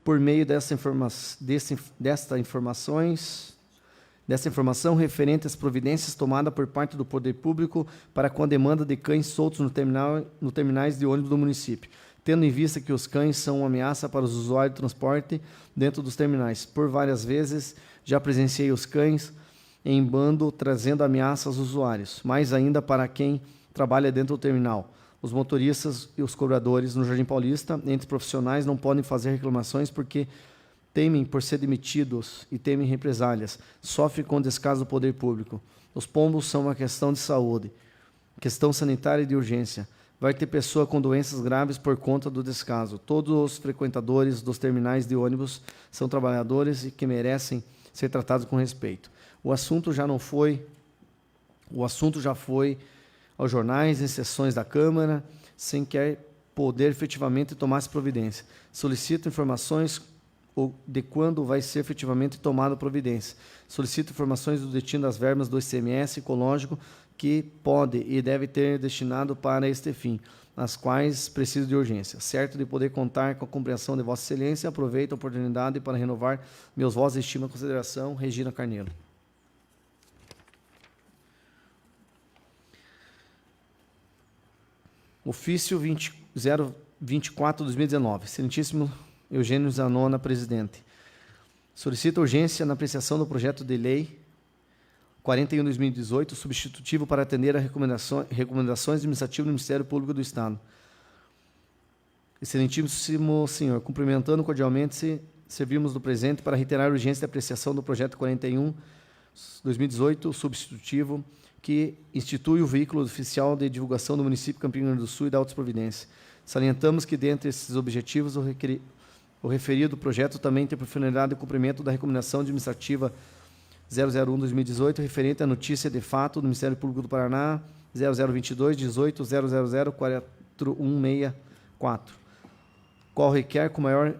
por meio desta informação referente às providências tomadas por parte do poder público para com a demanda de cães soltos no terminais de ônibus do município, tendo em vista que os cães são uma ameaça para os usuários de transporte dentro dos terminais. Por várias vezes já presenciei os cães em bando trazendo ameaças aos usuários, mais ainda para quem trabalha dentro do terminal. Os motoristas e os cobradores no Jardim Paulista, entre profissionais, não podem fazer reclamações porque temem por ser demitidos e temem represálias, sofrem com o descaso do poder público. Os pombos são uma questão de saúde, questão sanitária e de urgência. Vai ter pessoa com doenças graves por conta do descaso. Todos os frequentadores dos terminais de ônibus são trabalhadores e que merecem ser tratados com respeito. O assunto já foi aos jornais, em sessões da Câmara, sem quer poder efetivamente tomar providência. Solicito informações de quando vai ser efetivamente tomada providência. Solicito informações do destino das verbas do ICMS ecológico que pode e deve ter destinado para este fim, as quais preciso de urgência. Certo de poder contar com a compreensão de Vossa Excelência, aproveito a oportunidade para renovar meus votos de estima e consideração. Regina Carneiro. Ofício 024/2019. Excelentíssimo Eugênio Zanona, presidente. Solicita urgência na apreciação do projeto de lei 41/2018, substitutivo para atender a recomendações administrativas do Ministério Público do Estado. Excelentíssimo senhor, cumprimentando cordialmente, servimos do presente para reiterar a urgência de apreciação do projeto 41/2018, substitutivo, que institui o veículo oficial de divulgação do município de Campina Grande do Sul e da Altas Providências. Salientamos que, dentre esses objetivos, o referido projeto também tem por finalidade o cumprimento da recomendação administrativa 001/2018, referente à notícia de fato do Ministério Público do Paraná, 0022-18-000-4164, qual requer com maior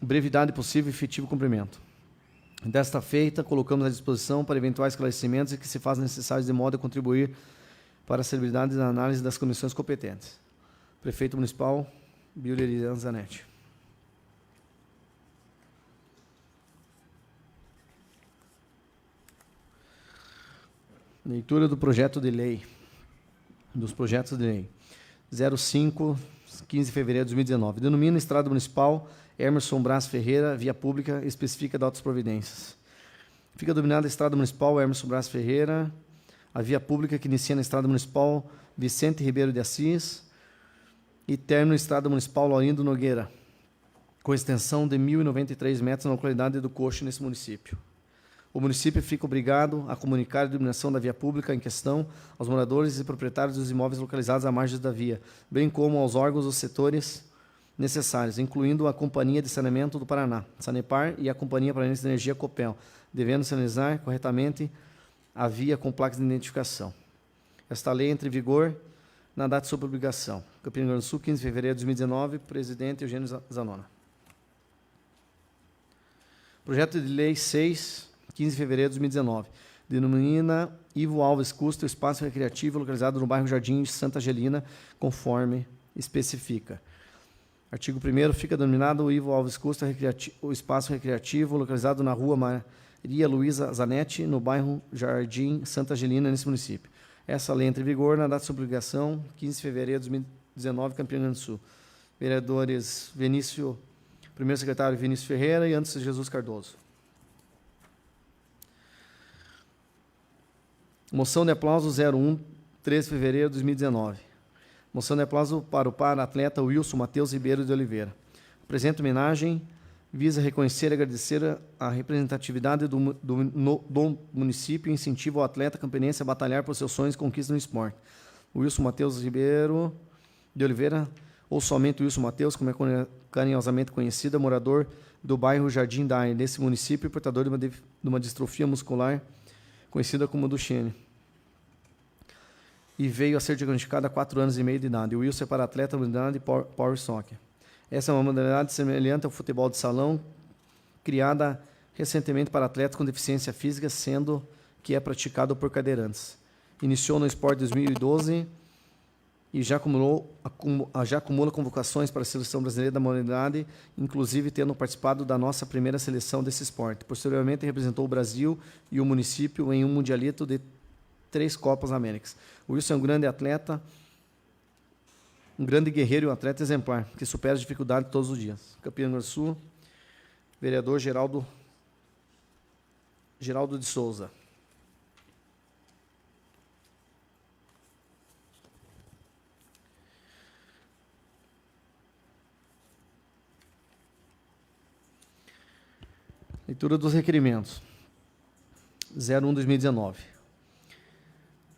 brevidade possível e efetivo cumprimento. Desta feita, colocamos à disposição para eventuais esclarecimentos e que se fazem necessários de modo a contribuir para a celeridade da análise das comissões competentes. Prefeito Municipal, Bíblia Eliane Zanetti. Leitura do projeto de lei, dos projetos de lei. 05, 15 de fevereiro de 2019. Denomina Estrada Municipal Emerson Brás Ferreira, via pública específica de Altas Providências. Fica dominada a Estrada Municipal Emerson Brás Ferreira, a via pública que inicia na Estrada Municipal Vicente Ribeiro de Assis e termina na Estrada Municipal Laurindo Nogueira, com extensão de 1.093 metros na localidade do Coxo, nesse município. O município fica obrigado a comunicar a iluminação da via pública em questão aos moradores e proprietários dos imóveis localizados à margem da via, bem como aos órgãos dos setores necessários, incluindo a Companhia de Saneamento do Paraná, Sanepar, e a Companhia Paranaense de Energia, Copel, devendo sinalizar corretamente a via com placas de identificação. Esta lei entra em vigor na data de sua publicação. Campina Grande do Sul, 15 de fevereiro de 2019, presidente Eugênio Zanona. Projeto de lei 6, 15 de fevereiro de 2019, denomina Ivo Alves Custa o espaço recreativo localizado no bairro Jardim de Santa Angelina, conforme especifica. Artigo 1º, fica denominado o Ivo Alves Custa o espaço recreativo localizado na rua Maria Luísa Zanetti, no bairro Jardim Santa Angelina, nesse município. Essa lei entra em vigor na data de sua publicação, 15 de fevereiro de 2019, Campina Grande do Sul. Vereadores primeiro secretário Vinícius Ferreira e Anderson Jesus Cardoso. Moção de aplauso 01, 13 de fevereiro de 2019. Moção de aplauso para o para-atleta Wilson Matheus Ribeiro de Oliveira. A presente homenagem visa reconhecer e agradecer a representatividade do município e incentivo ao atleta campinense a batalhar por seus sonhos e conquistas no esporte. Wilson Matheus Ribeiro de Oliveira, ou somente Wilson Matheus, como é carinhosamente conhecido, é morador do bairro Jardim Daire, nesse município, e portador de uma distrofia muscular conhecida como Duchenne, e veio a ser diagnosticado há 4 anos e meio de idade. O Wilson é para-atleta da modalidade Power Soccer. Essa é uma modalidade semelhante ao futebol de salão, criada recentemente para atletas com deficiência física, sendo que é praticado por cadeirantes. Iniciou no esporte em 2012 e já acumula convocações para a Seleção Brasileira da Modalidade, inclusive tendo participado da nossa primeira seleção desse esporte. Posteriormente, representou o Brasil e o município em um mundialito de 3 Copas Américas. O Wilson é um grande atleta, um grande guerreiro e um atleta exemplar, que supera as dificuldades todos os dias. Campinas do Sul, vereador Geraldo de Souza. Leitura dos requerimentos. 01/2019.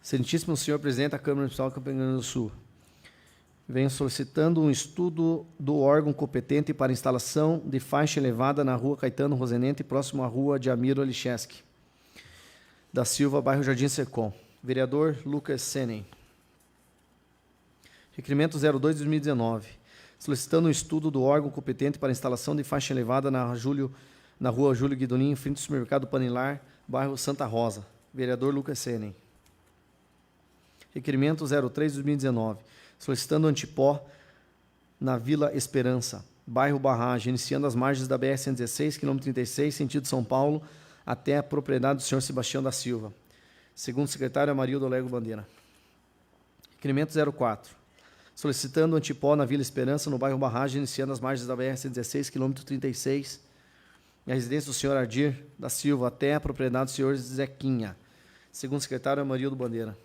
Excelentíssimo senhor presidente da Câmara Municipal de Campina do Sul, venho solicitando um estudo do órgão competente para instalação de faixa elevada na rua Caetano Rosenente, próximo à rua de Amiro Alicheski da Silva, bairro Jardim Secom. Vereador Lucas Senen. Requerimento 02/2019. Solicitando um estudo do órgão competente para instalação de faixa elevada na rua Júlio Guidolin, em frente ao supermercado Panilar, bairro Santa Rosa. Vereador Lucas Senen. Requerimento 03/2019. Solicitando antipó na Vila Esperança, bairro Barragem, iniciando as margens da BR-116, quilômetro 36, sentido São Paulo, até a propriedade do senhor Sebastião da Silva. Segundo o secretário Amarildo Lego Bandeira. Requerimento 04. Solicitando antipó na Vila Esperança, no bairro Barragem, iniciando as margens da BR-116, quilômetro 36, a residência do senhor Ardir da Silva, até a propriedade do senhor Zequinha. Segundo o secretário Amarildo Bandeira.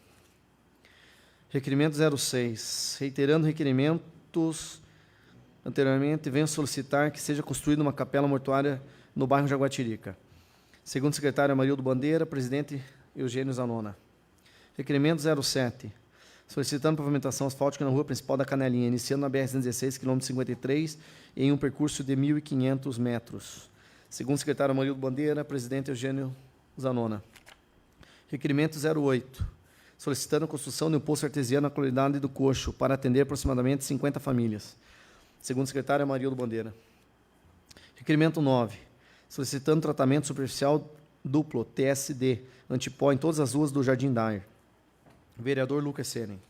Requerimento 06. Reiterando requerimentos anteriormente, venho solicitar que seja construída uma capela mortuária no bairro Jaguatirica. Segundo o secretário Amarildo Bandeira, presidente Eugênio Zanona. Requerimento 07. Solicitando pavimentação asfáltica na rua principal da Canelinha, iniciando na BR-116, quilômetro 53, em um percurso de 1.500 metros. Segundo o secretário Amarildo Bandeira, presidente Eugênio Zanona. Requerimento 08. Solicitando a construção de um poço artesiano na localidade do Coxo, para atender aproximadamente 50 famílias. Segundo o secretário Amarildo Bandeira. Requerimento 9. Solicitando tratamento superficial duplo, TSD, antipó em todas as ruas do Jardim Dair. Vereador Lucas Senen.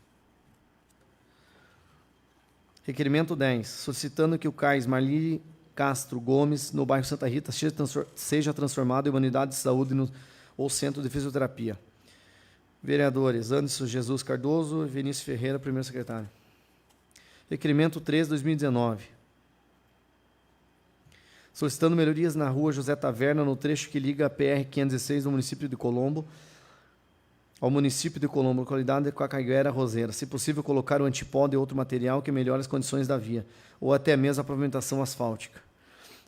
Requerimento 10. Solicitando que o CAIS Marli Castro Gomes, no bairro Santa Rita, seja transformado em uma unidade de saúde ou centro de fisioterapia. Vereadores Anderson Jesus Cardoso e Vinícius Ferreira, primeiro secretário. Requerimento 13/2019. Solicitando melhorias na rua José Taverna, no trecho que liga a PR-516 do município de Colombo ao município de Colombo, localidade de Coacaiguera Roseira. Se possível, colocar o antipó de outro material que melhore as condições da via, ou até mesmo a pavimentação asfáltica.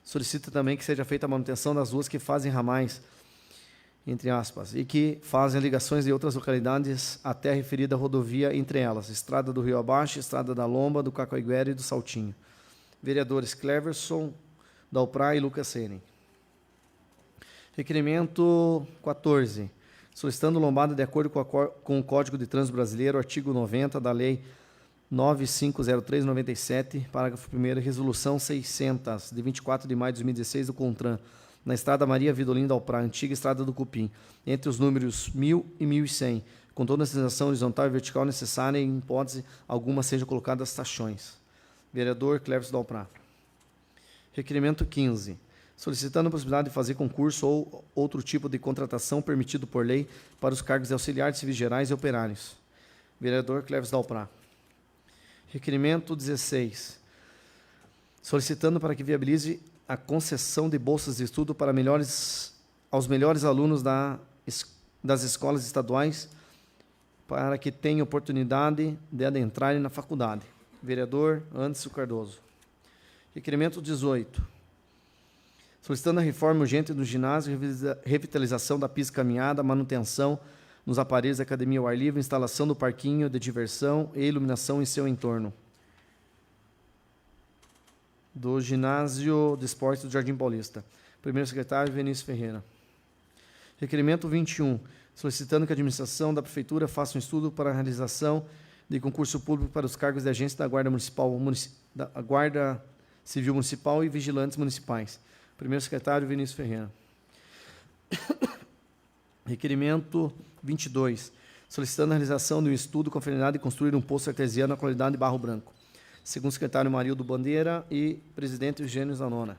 Solicita também que seja feita a manutenção das ruas que fazem ramais, entre aspas, e que fazem ligações de outras localidades até a referida rodovia, entre elas, Estrada do Rio Abaixo, Estrada da Lomba, do Cacoiguera e do Saltinho. Vereadores Cleverson, Dalprá e Lucas Senen. Requerimento 14. Solicitando lombada de acordo com o Código de Trânsito Brasileiro, artigo 90 da Lei 9503/97, parágrafo 1º, Resolução 600, de 24 de maio de 2016, do CONTRAN, na Estrada Maria Vidolin Dalprá, antiga Estrada do Cupim, entre os números 1000 e 1100, com toda a sinalização horizontal e vertical necessária e, em hipótese alguma, sejam colocadas taxões. Vereador Cleverson Dalprá. Requerimento 15. Solicitando a possibilidade de fazer concurso ou outro tipo de contratação permitido por lei para os cargos de auxiliar de civis gerais e operários. Vereador Cleverson Dalprá. Requerimento 16. Solicitando para que viabilize a concessão de bolsas de estudo para aos melhores alunos das escolas estaduais, para que tenham oportunidade de adentrarem na faculdade. Vereador Anderson Cardoso. Requerimento 18. Solicitando a reforma urgente do ginásio, revitalização da pista caminhada, manutenção nos aparelhos da academia ao ar livre, instalação do parquinho de diversão e iluminação em seu entorno. Do ginásio de esportes do Jardim Paulista. Primeiro secretário, Vinícius Ferreira. Requerimento 21. Solicitando que a administração da Prefeitura faça um estudo para a realização de concurso público para os cargos de agente da Guarda Municipal, da Guarda Civil Municipal e vigilantes municipais. Primeiro secretário, Vinícius Ferreira. Requerimento 22. solicitando a realização de um estudo com a finalidade de construir um poço artesiano na qualidade de barro branco. Segundo o secretário Marildo Bandeira e presidente Eugênio Zanona.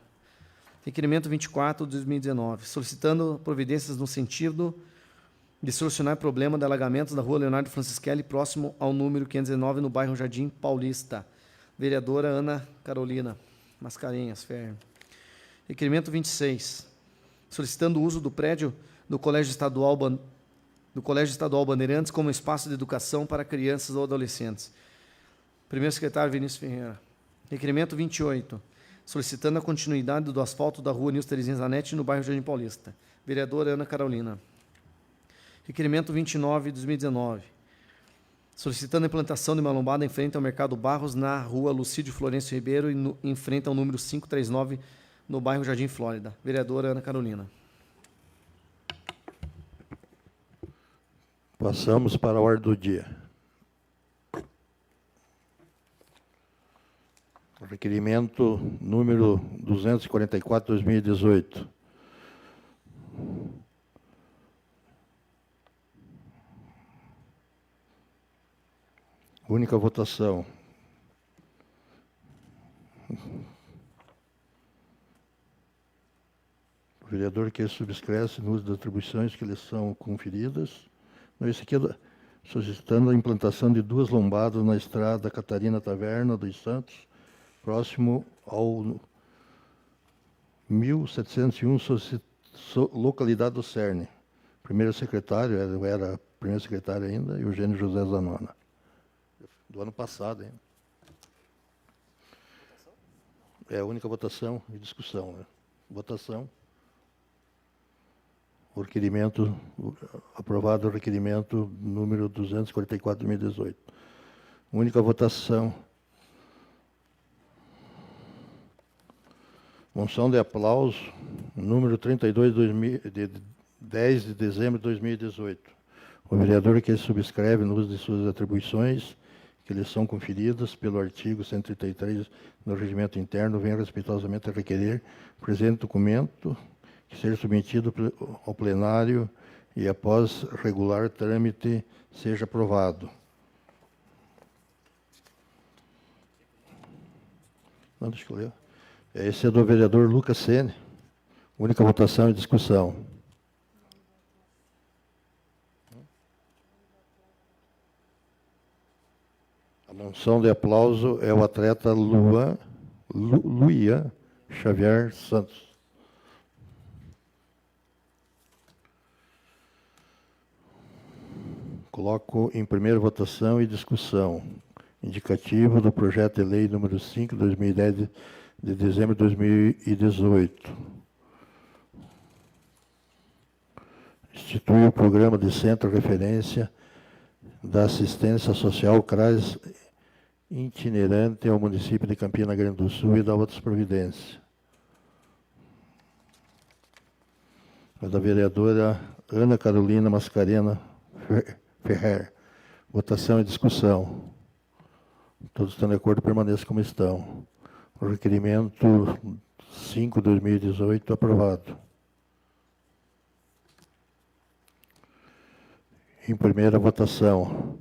Requerimento 24 de 2019, solicitando providências no sentido de solucionar o problema de alagamentos da rua Leonardo Francischelli, próximo ao número 519, no bairro Jardim Paulista. Vereadora Ana Carolina Mascarenhas Ferro. Requerimento 26, solicitando o uso do prédio do Colégio Estadual Bandeirantes como espaço de educação para crianças ou adolescentes. Primeiro secretário Vinícius Ferreira. Requerimento 28, solicitando a continuidade do asfalto da rua Nilson Terezinha Zanetti, no bairro Jardim Paulista. Vereadora Ana Carolina. Requerimento 29 de 2019, solicitando a implantação de uma lombada em frente ao Mercado Barros, na rua Lucídio Florencio Ribeiro, em frente ao número 539, no bairro Jardim Flórida. Vereadora Ana Carolina. Passamos para a ordem do dia. Requerimento número 244/2018. Única votação. O vereador que subscreve no uso das atribuições que lhes são conferidas. Não, esse aqui é solicitando a implantação de 2 lombadas na estrada Catarina Taverna dos Santos, próximo ao 1701, localidade do Cerne. Primeiro secretário, era primeiro secretário ainda, Eugênio José Zanona. Do ano passado, hein? É a única votação e discussão, né? Votação. O requerimento, aprovado o requerimento número 244/2018. Única votação. Moção de aplauso, número 32, de 10 de dezembro de 2018. O vereador que subscreve no uso de suas atribuições, que lhes são conferidas pelo artigo 133 do Regimento Interno, vem respeitosamente a requerer o presente documento que seja submetido ao plenário e, após regular trâmite, seja aprovado. Não, deixa eu ler. Esse é do vereador Lucas Sene. Única votação e discussão. A moção de aplauso é o atleta Luian Xavier Santos. Coloco em primeira votação e discussão. Indicativo do projeto de lei número 5, 2010, de dezembro de 2018. Institui o programa de centro de referência da assistência social CRAS itinerante ao município de Campina Grande do Sul e da outras providências. É da vereadora Ana Carolina Mascarenhas Ferrer. Votação e discussão. Todos estão de acordo, permaneçam como estão. O requerimento 5/2018 aprovado. Em primeira votação,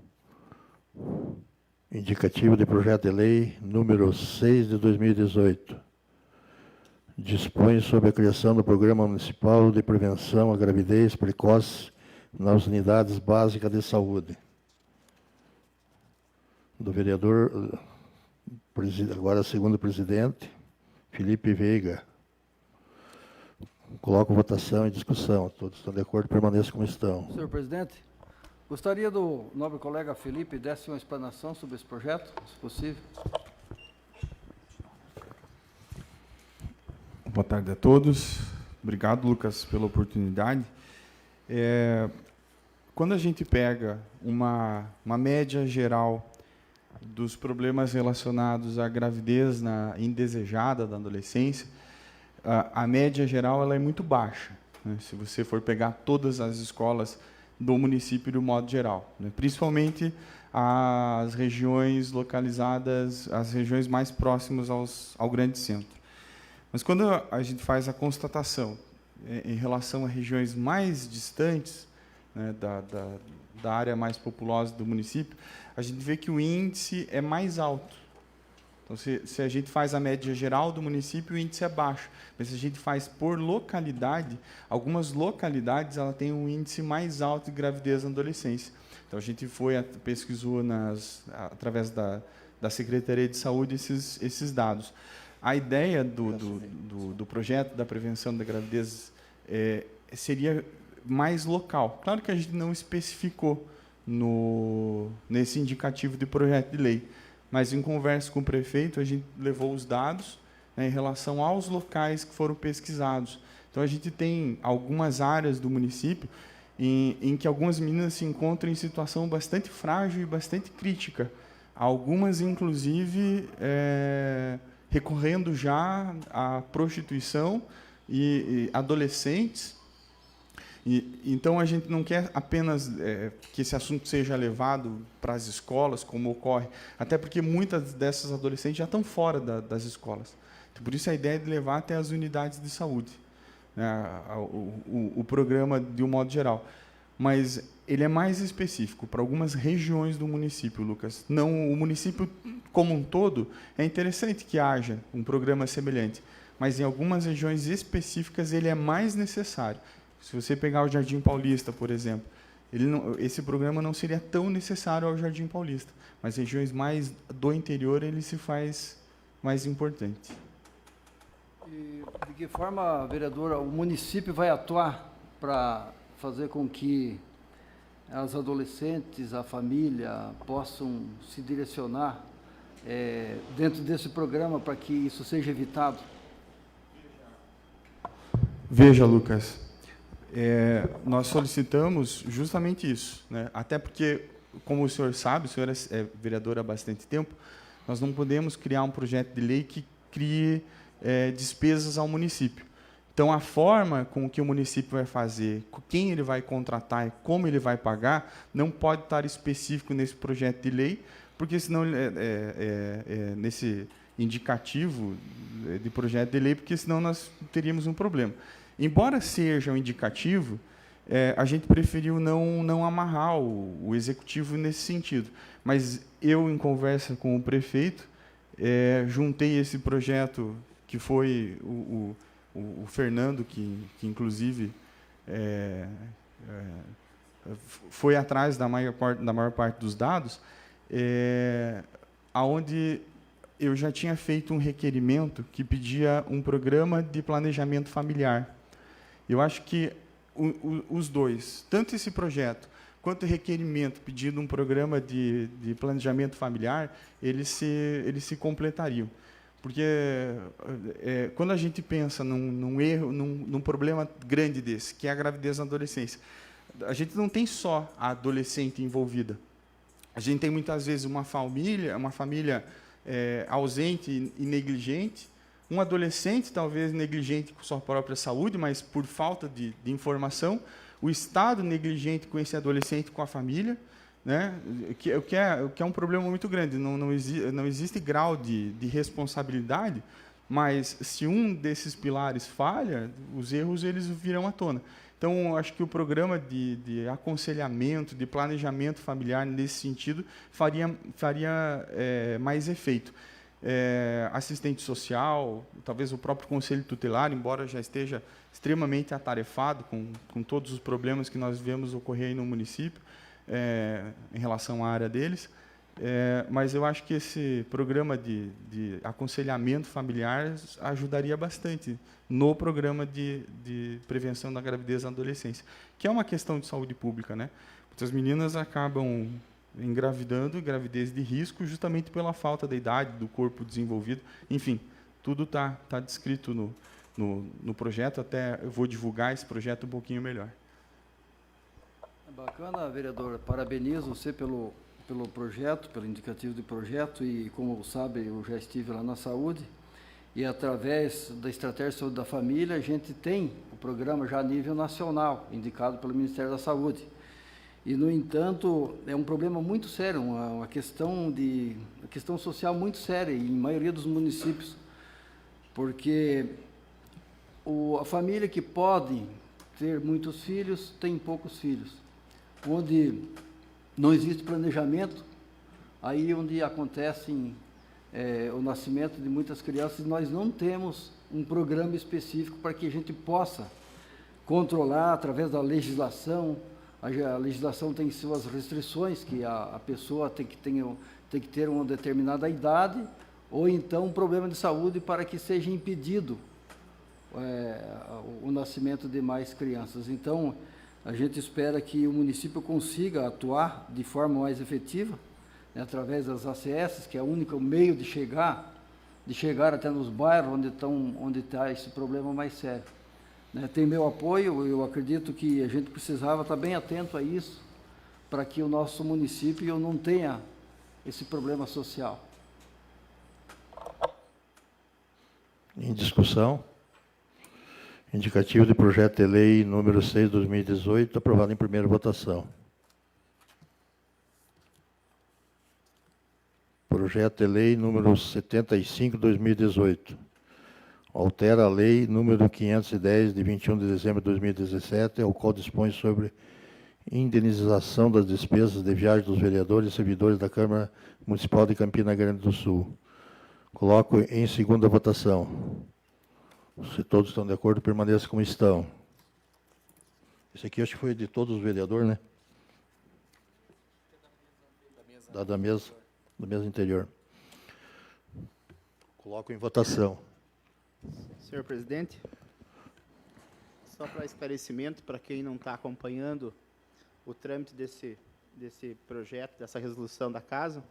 indicativo de projeto de lei número 6 de 2018. Dispõe sobre a criação do Programa Municipal de Prevenção à Gravidez Precoce nas unidades básicas de saúde. Do vereador, agora segundo presidente, Felipe Veiga. Coloco votação e discussão. Todos estão de acordo, permaneçam como estão. Senhor presidente, gostaria do nobre colega Felipe desse uma explanação sobre esse projeto, se possível. Boa tarde a todos. Obrigado, Lucas, pela oportunidade. Quando a gente pega uma média geral dos problemas relacionados à gravidez indesejada da adolescência, a média geral ela é muito baixa, né? Se você for pegar todas as escolas do município de um modo geral, né? Principalmente as regiões localizadas, as regiões mais próximas ao grande centro. Mas quando a gente faz a constatação em relação a regiões mais distantes, né, da área mais populosa do município, a gente vê que o índice é mais alto. Então, se a gente faz a média geral do município, o índice é baixo. Mas se a gente faz por localidade, algumas localidades ela tem um índice mais alto de gravidez na adolescência. Então, a gente pesquisou através da Secretaria de Saúde esses dados. A ideia do projeto da prevenção da gravidez seria mais local. Claro que a gente não especificou nesse indicativo de projeto de lei, mas em conversa com o prefeito, a gente levou os dados, né, em relação aos locais que foram pesquisados. Então, a gente tem algumas áreas do município em que algumas meninas se encontram em situação bastante frágil e bastante crítica. Algumas, inclusive, recorrendo já à prostituição e adolescentes. Então, a gente não quer apenas que esse assunto seja levado para as escolas, como ocorre, até porque muitas dessas adolescentes já estão fora das escolas. Então, por isso, a ideia é de levar até as unidades de saúde, né, o programa de um modo geral. Mas ele é mais específico para algumas regiões do município, Lucas. Não, o município como um todo, é interessante que haja um programa semelhante, mas em algumas regiões específicas ele é mais necessário. Se você pegar o Jardim Paulista, por exemplo, esse programa não seria tão necessário ao Jardim Paulista, mas regiões mais do interior ele se faz mais importante. E de que forma, vereadora, o município vai atuar para fazer com que as adolescentes, a família, possam se direcionar dentro desse programa para que isso seja evitado? Veja, Lucas, nós solicitamos justamente isso, né? Até porque, como o senhor sabe, o senhor é vereador há bastante tempo, nós não podemos criar um projeto de lei que crie despesas ao município. Então, a forma com que o município vai fazer, quem ele vai contratar e como ele vai pagar, não pode estar específico nesse projeto de lei, porque senão, nesse indicativo de projeto de lei, porque senão nós teríamos um problema. Embora seja um indicativo, a gente preferiu não amarrar o executivo nesse sentido. Mas eu, em conversa com o prefeito, juntei esse projeto, que foi o Fernando, que inclusive foi atrás da maior parte dos dados, aonde eu já tinha feito um requerimento que pedia um programa de planejamento familiar. Eu acho que os dois, tanto esse projeto quanto o requerimento pedindo um programa de planejamento familiar, eles se completariam. Porque quando a gente pensa num erro, num problema grande desse, que é a gravidez na adolescência, a gente não tem só a adolescente envolvida. A gente tem, muitas vezes, uma família ausente e negligente, um adolescente, talvez, negligente com sua própria saúde, mas por falta de informação, o Estado negligente com esse adolescente, com a família, né? O que é um problema muito grande. Não existe grau de responsabilidade, mas se um desses pilares falha, os erros eles virão à tona. Então, acho que o programa de aconselhamento, de planejamento familiar, nesse sentido, faria mais efeito. Assistente social, talvez o próprio Conselho Tutelar, embora já esteja extremamente atarefado com todos os problemas que nós vemos ocorrer aí no município, em relação à área deles, mas eu acho que esse programa de aconselhamento familiar ajudaria bastante no programa de prevenção da gravidez na adolescência, que é uma questão de saúde pública, né? Muitas meninas acabam engravidando, gravidez de risco, justamente pela falta da idade, do corpo desenvolvido. Enfim, tudo está descrito no projeto, até eu vou divulgar esse projeto um pouquinho melhor. Bacana, vereador. Parabenizo você pelo projeto, pelo indicativo de projeto, e, como sabe, eu já estive lá na saúde, e através da Estratégia de Saúde da Família, a gente tem o programa já a nível nacional, indicado pelo Ministério da Saúde. E, no entanto, é um problema muito sério, uma questão social muito séria, em maioria dos municípios, porque a família que pode ter muitos filhos, tem poucos filhos. onde não existe planejamento, aí onde acontece o nascimento de muitas crianças, nós não temos um programa específico para que a gente possa controlar através da legislação. A legislação tem suas restrições, que a pessoa tem que ter uma determinada idade, ou então um problema de saúde para que seja impedido o nascimento de mais crianças. Então, a gente espera que o município consiga atuar de forma mais efetiva, né, através das ACS, que é o único meio de chegar até nos bairros onde está esse problema mais sério. Né, tem meu apoio, eu acredito que a gente precisava estar bem atento a isso, para que o nosso município não tenha esse problema social. Em discussão. Indicativo de projeto de lei número 6, 2018, aprovado em primeira votação. Projeto de lei número 75, 2018. Altera a lei número 510, de 21 de dezembro de 2017, ao qual dispõe sobre indenização das despesas de viagem dos vereadores e servidores da Câmara Municipal de Campina Grande do Sul. Coloco em segunda votação. Se todos estão de acordo, permaneça como estão. Esse aqui acho que foi de todos os vereadores, né? Da mesa anterior. Coloco em votação. Senhor presidente, só para esclarecimento, para quem não está acompanhando o trâmite desse projeto, dessa resolução da casa,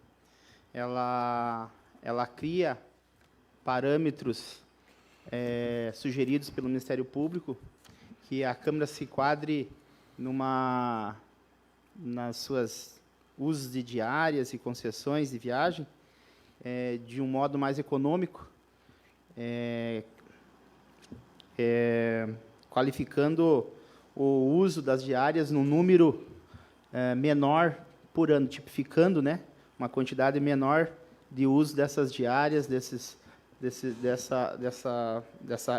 ela cria parâmetros sugeridos pelo Ministério Público, que a Câmara se enquadre nas suas usos de diárias e concessões de viagem de um modo mais econômico, qualificando o uso das diárias num número menor por ano, tipificando, né, uma quantidade menor de uso dessas diárias, dessa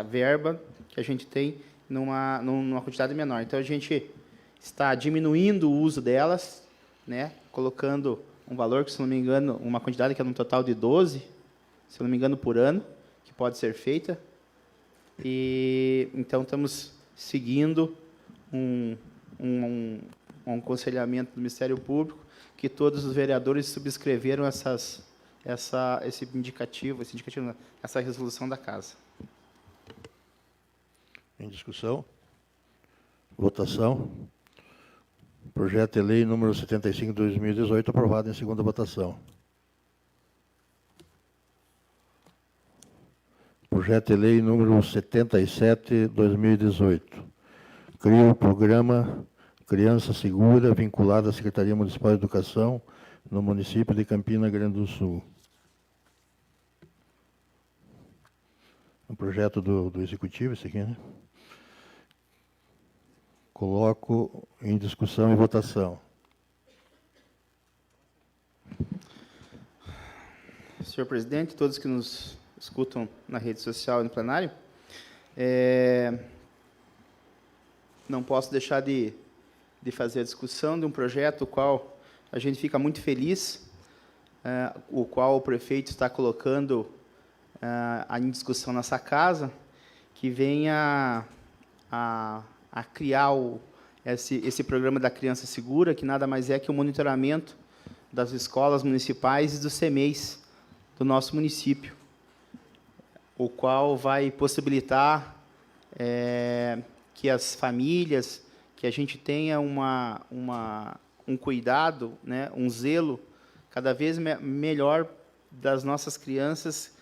verba que a gente tem numa quantidade menor. Então, a gente está diminuindo o uso delas, né, colocando um valor que, se não me engano, uma quantidade que é no total de 12, se não me engano, por ano, que pode ser feita. E então estamos seguindo um aconselhamento do Ministério Público, que todos os vereadores subscreveram essa resolução da casa. Em discussão? Votação. Projeto de lei número 75, 2018, aprovado em segunda votação. Projeto de lei número 77, 2018. Cria o programa Criança Segura, vinculado à Secretaria Municipal de Educação, no município de Campina Grande do Sul. Um projeto do Executivo, esse aqui, né? Coloco em discussão e votação. Senhor presidente, todos que nos escutam na rede social e no plenário, não posso deixar de fazer a discussão de um projeto o qual a gente fica muito feliz, o qual o prefeito está colocando em discussão nessa casa, que venha a criar esse programa da Criança Segura, que nada mais é que o monitoramento das escolas municipais e dos CMEs do nosso município, o qual vai possibilitar que as famílias, que a gente tenha um cuidado, né, um zelo cada vez melhor das nossas crianças,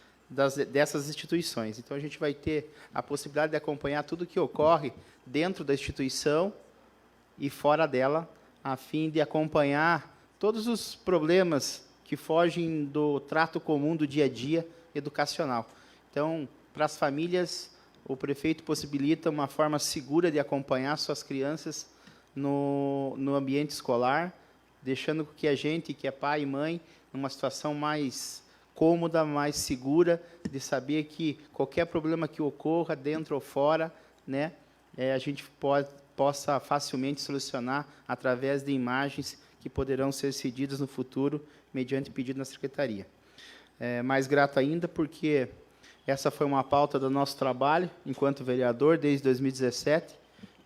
dessas instituições. Então, a gente vai ter a possibilidade de acompanhar tudo o que ocorre dentro da instituição e fora dela, a fim de acompanhar todos os problemas que fogem do trato comum do dia a dia educacional. Então, para as famílias, o prefeito possibilita uma forma segura de acompanhar suas crianças no ambiente escolar, deixando que a gente, que é pai e mãe, numa situação mais cômoda, mais segura, de saber que qualquer problema que ocorra, dentro ou fora, né, a gente possa facilmente solucionar através de imagens que poderão ser cedidas no futuro mediante pedido na Secretaria. Mais grato ainda porque essa foi uma pauta do nosso trabalho enquanto vereador desde 2017,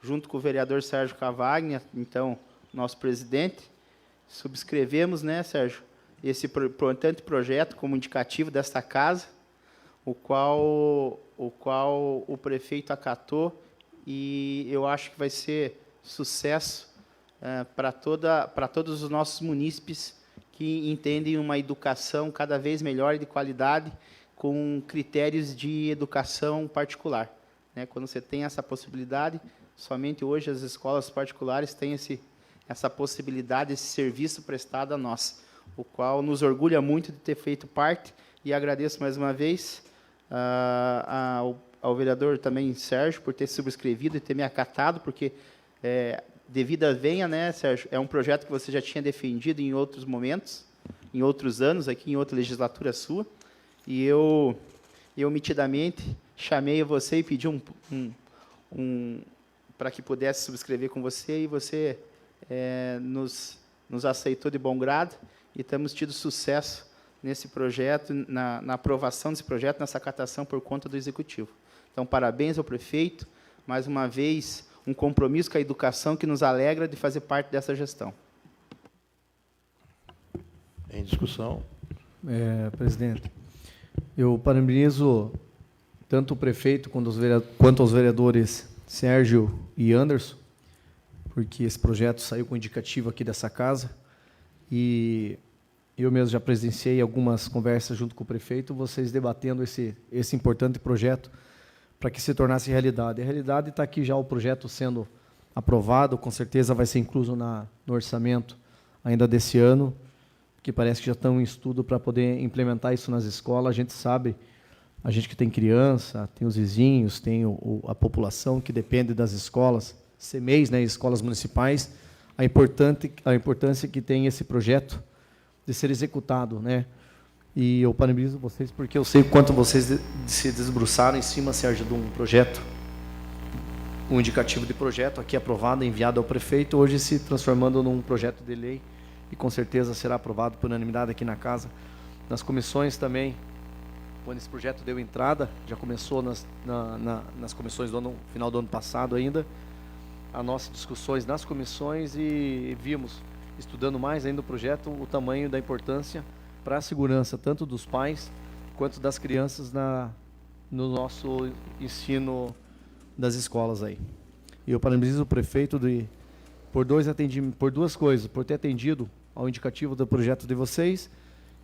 junto com o vereador Sérgio Cavagna, então nosso presidente. Subscrevemos, né, Sérgio, esse importante projeto como indicativo desta casa, o qual o prefeito acatou, e eu acho que vai ser sucesso para todos os nossos munícipes que entendem uma educação cada vez melhor e de qualidade, com critérios de educação particular. Né? Quando você tem essa possibilidade, somente hoje as escolas particulares têm essa possibilidade, esse serviço prestado a nós, o qual nos orgulha muito de ter feito parte, e agradeço mais uma vez ao vereador também Sérgio por ter subscrevido e ter me acatado, porque devido à venha, né, Sérgio, é um projeto que você já tinha defendido em outros momentos, em outros anos, aqui em outra legislatura sua, e eu nitidamente chamei você e pedi para que pudesse subscrever com você, e você nos aceitou de bom grado, e temos tido sucesso nesse projeto, na aprovação desse projeto, nessa catação por conta do Executivo. Então, parabéns ao prefeito, mais uma vez, um compromisso com a educação que nos alegra de fazer parte dessa gestão. Em discussão. Presidente, eu parabenizo tanto o prefeito quanto os vereadores Sérgio e Anderson, porque esse projeto saiu com indicativo aqui dessa casa, e eu mesmo já presenciei algumas conversas junto com o prefeito, vocês debatendo esse importante projeto para que se tornasse realidade. A realidade está aqui já o projeto sendo aprovado, com certeza vai ser incluso no orçamento ainda desse ano, que parece que já estão em estudo para poder implementar isso nas escolas. A gente sabe, a gente que tem criança, tem os vizinhos, tem a população que depende das escolas, CMEIs, né, escolas municipais, a importância que tem esse projeto de ser executado, né? E eu parabenizo vocês porque eu sei o quanto vocês se debruçaram em cima, Sérgio, de um projeto, um indicativo de projeto aqui aprovado, enviado ao prefeito, hoje se transformando num projeto de lei, e com certeza será aprovado por unanimidade aqui na casa. Nas comissões também, quando esse projeto deu entrada, já começou nas comissões do final do ano passado ainda, as nossas discussões nas comissões, e vimos, estudando mais ainda o projeto, o tamanho da importância para a segurança, tanto dos pais quanto das crianças no nosso ensino das escolas aí. E eu parabenizo o prefeito por duas coisas, por ter atendido ao indicativo do projeto de vocês,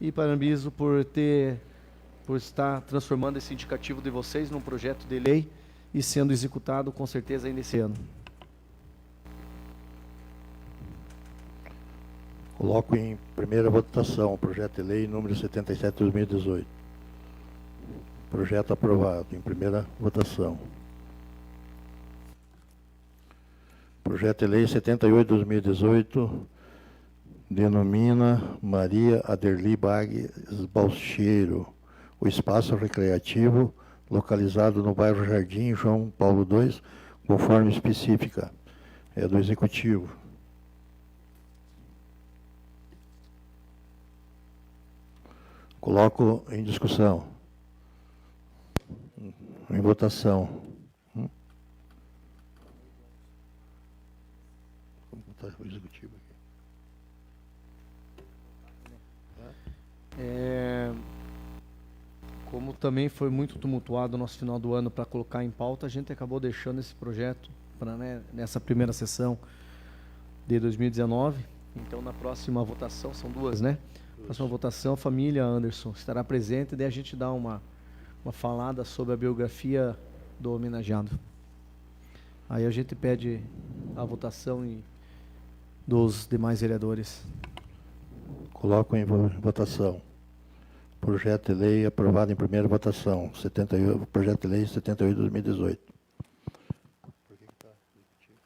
e parabenizo por estar transformando esse indicativo de vocês num projeto de lei e sendo executado com certeza ainda esse ano. Coloco em primeira votação o projeto de lei número 77/2018. Projeto aprovado em primeira votação. Projeto de lei 78/2018 denomina Maria Aderli Bagues Balcheiro o espaço recreativo localizado no bairro Jardim João Paulo II, conforme específica. É do Executivo. Coloco em discussão. Em votação. Vamos botar o Executivo aqui. Como também foi muito tumultuado o nosso final do ano para colocar em pauta, a gente acabou deixando esse projeto para, né, nessa primeira sessão de 2019. Então, na próxima votação, são duas, né? Próxima votação, a família Anderson estará presente, e daí a gente dá uma falada sobre a biografia do homenageado. Aí a gente pede a votação dos demais vereadores. Coloco em votação. Projeto de lei aprovado em primeira votação. Projeto de lei 78/2018. Por que está Executivo?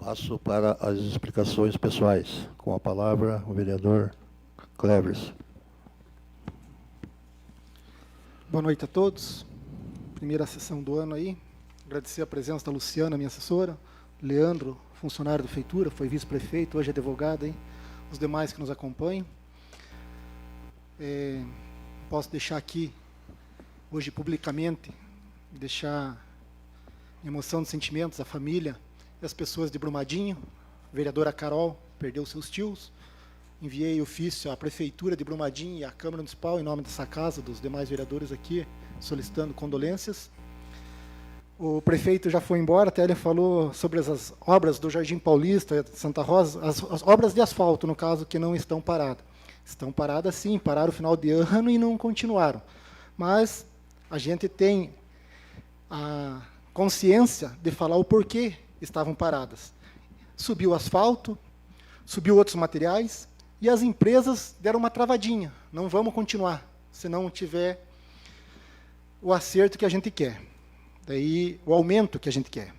Passo para as explicações pessoais. Com a palavra, o vereador Clevers. Boa noite a todos. Primeira sessão do ano aí. Agradecer a presença da Luciana, minha assessora, Leandro, funcionário da Prefeitura, foi vice-prefeito, hoje é advogado, hein? Os demais que nos acompanham. Posso deixar aqui, hoje publicamente, deixar emoção de sentimentos à família e às pessoas de Brumadinho. A vereadora Carol perdeu seus tios. Enviei ofício à Prefeitura de Brumadinho e à Câmara Municipal, em nome dessa casa, dos demais vereadores aqui, solicitando condolências. O prefeito já foi embora, até ele falou sobre as obras do Jardim Paulista, Santa Rosa, as obras de asfalto, no caso, que não estão paradas. Estão paradas sim, pararam o final de ano e não continuaram. Mas a gente tem a consciência de falar o porquê estavam paradas. Subiu o asfalto, subiu outros materiais, e as empresas deram uma travadinha. Não vamos continuar, se não tiver o acerto que a gente quer. Daí, o aumento que a gente quer.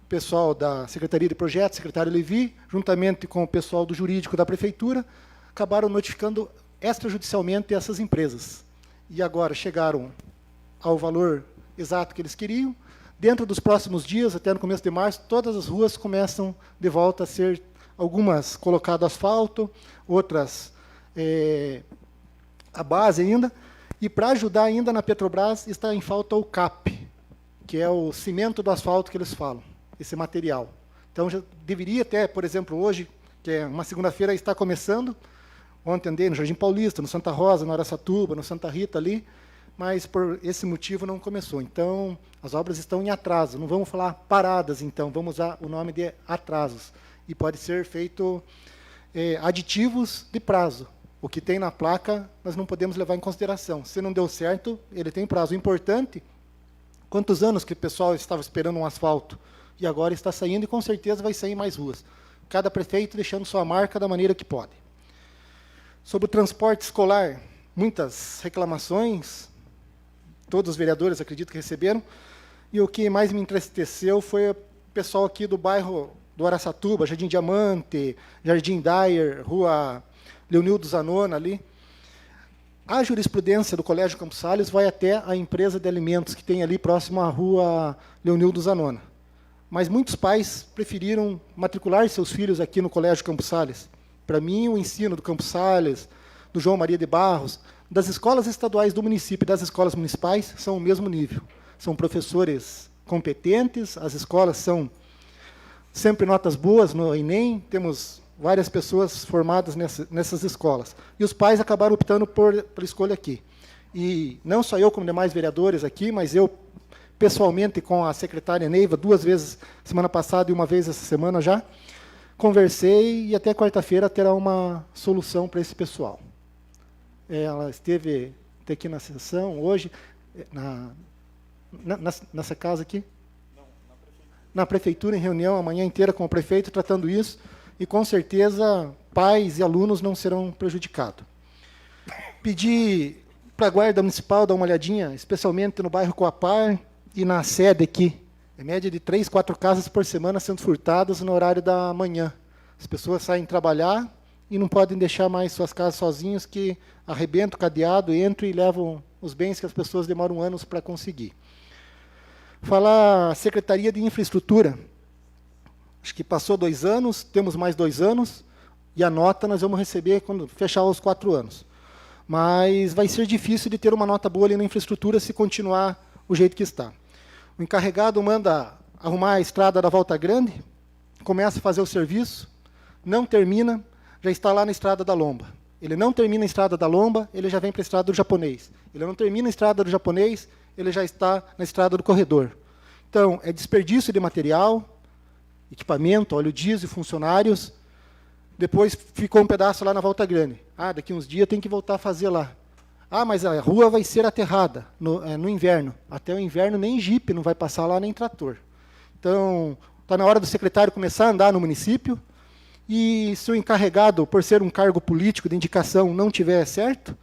O pessoal da Secretaria de Projetos, secretário Levi, juntamente com o pessoal do jurídico da Prefeitura, acabaram notificando extrajudicialmente essas empresas. E agora chegaram ao valor exato que eles queriam. Dentro dos próximos dias, até no começo de março, todas as ruas começam de volta a ser, algumas colocado asfalto, outras a base ainda. E para ajudar ainda na Petrobras, está em falta o CAP, que é o cimento do asfalto que eles falam, esse material. Então, já deveria até, por exemplo, hoje, que é uma segunda-feira, está começando. Ontem andei no Jardim Paulista, no Santa Rosa, no Araçatuba, no Santa Rita ali, mas por esse motivo não começou. Então, as obras estão em atraso. Não vamos falar paradas, então, vamos usar o nome de atrasos. E pode ser feito aditivos de prazo. O que tem na placa, nós não podemos levar em consideração. Se não deu certo, ele tem prazo. O importante, quantos anos que o pessoal estava esperando um asfalto, e agora está saindo, e com certeza vai sair em mais ruas. Cada prefeito deixando sua marca da maneira que pode. Sobre o transporte escolar, muitas reclamações, todos os vereadores, acredito que receberam, e o que mais me entristeceu foi o pessoal aqui do bairro do Araçatuba, Jardim Diamante, Jardim Dyer, Rua Leonildo Zanona, ali. A jurisprudência do Colégio Campos Sales vai até a empresa de alimentos que tem ali próximo à Rua Leonildo Zanona. Mas muitos pais preferiram matricular seus filhos aqui no Colégio Campos Sales. Para mim, o ensino do Campos Sales, do João Maria de Barros, das escolas estaduais do município e das escolas municipais são o mesmo nível. São professores competentes, as escolas são sempre notas boas no Enem, temos várias pessoas formadas nessas escolas. E os pais acabaram optando por escolha aqui. E não só eu, como demais vereadores aqui, mas eu, pessoalmente, com a secretária Neiva, 2 vezes semana passada e 1 vez essa semana já, conversei e até quarta-feira terá uma solução para esse pessoal. Ela esteve até aqui na sessão hoje, nessa casa aqui? Não, na prefeitura, em reunião, a manhã inteira com o prefeito, tratando isso, e com certeza pais e alunos não serão prejudicados. Pedi para a Guarda Municipal dar uma olhadinha, especialmente no bairro Coapar e na sede aqui. É média de 3, 4 casas por semana sendo furtadas no horário da manhã. As pessoas saem trabalhar e não podem deixar mais suas casas sozinhos, que arrebentam o cadeado, entram e levam os bens que as pessoas demoram anos para conseguir. Falar a Secretaria de Infraestrutura. Acho que passou 2 anos, temos mais 2 anos, e a nota nós vamos receber quando fechar os 4 anos. Mas vai ser difícil de ter uma nota boa ali na infraestrutura se continuar o jeito que está. O encarregado manda arrumar a estrada da Volta Grande, começa a fazer o serviço, não termina, já está lá na estrada da Lomba. Ele não termina a estrada da Lomba, ele já vem para a estrada do Japonês. Ele não termina a estrada do Japonês, ele já está na estrada do Corredor. Então, é desperdício de material, equipamento, óleo diesel, funcionários. Depois ficou um pedaço lá na Volta Grande. Daqui uns dias tem que voltar a fazer lá. Mas a rua vai ser aterrada no inverno. Até o inverno nem jipe não vai passar lá, nem trator. Então, está na hora do secretário começar a andar no município, e se o encarregado, por ser um cargo político de indicação, não tiver certo,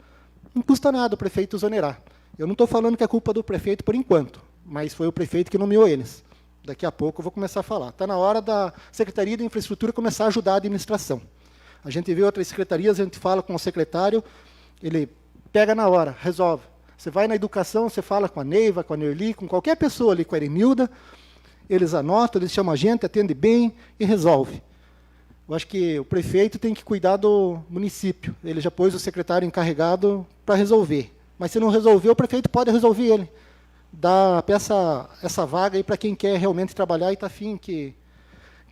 não custa nada o prefeito exonerar. Eu não estou falando que é culpa do prefeito por enquanto, mas foi o prefeito que nomeou eles. Daqui a pouco eu vou começar a falar. Está na hora da Secretaria de Infraestrutura começar a ajudar a administração. A gente vê outras secretarias, a gente fala com o secretário, ele pega na hora, resolve. Você vai na educação, você fala com a Neiva, com a Nerli, com qualquer pessoa ali, com a Erenilda, eles anotam, eles chamam a gente, atendem bem e resolve. Eu acho que o prefeito tem que cuidar do município. Ele já pôs o secretário encarregado para resolver. Mas se não resolver, o prefeito pode resolver ele. Dá essa vaga aí para quem quer realmente trabalhar e está afim que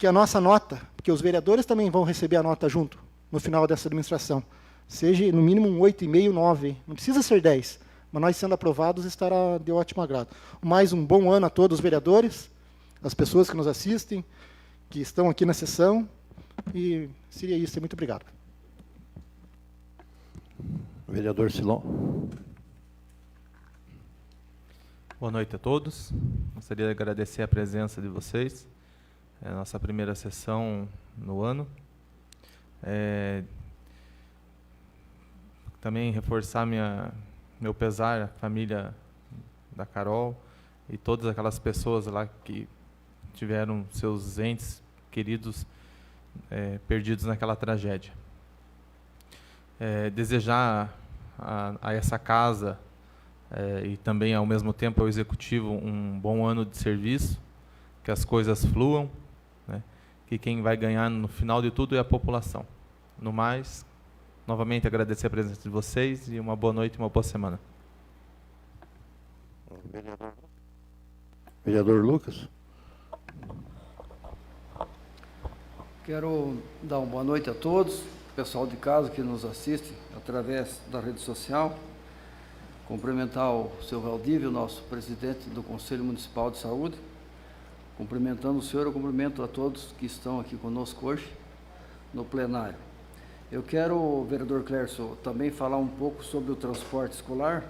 a nossa nota, porque os vereadores também vão receber a nota junto, no final dessa administração, seja no mínimo um 8,5, 9, não precisa ser 10, mas nós sendo aprovados estará de ótimo agrado. Mais um bom ano a todos os vereadores, as pessoas que nos assistem, que estão aqui na sessão, e seria isso, muito obrigado. Vereador Silon. Boa noite a todos. Gostaria de agradecer a presença de vocês. É a nossa primeira sessão no ano. Também reforçar meu pesar à família da Carol e todas aquelas pessoas lá que tiveram seus entes queridos perdidos naquela tragédia. Desejar a essa casa e também, ao mesmo tempo, ao Executivo um bom ano de serviço, que as coisas fluam, né? Que quem vai ganhar no final de tudo é a população. No mais, novamente agradecer a presença de vocês e uma boa noite e uma boa semana. Vereador Lucas. Quero dar uma boa noite a todos, pessoal de casa que nos assiste através da rede social. Cumprimentar o seu Valdívio, nosso presidente do Conselho Municipal de Saúde. Cumprimentando o senhor, eu cumprimento a todos que estão aqui conosco hoje no plenário. Eu quero, vereador Clércio, também falar um pouco sobre o transporte escolar.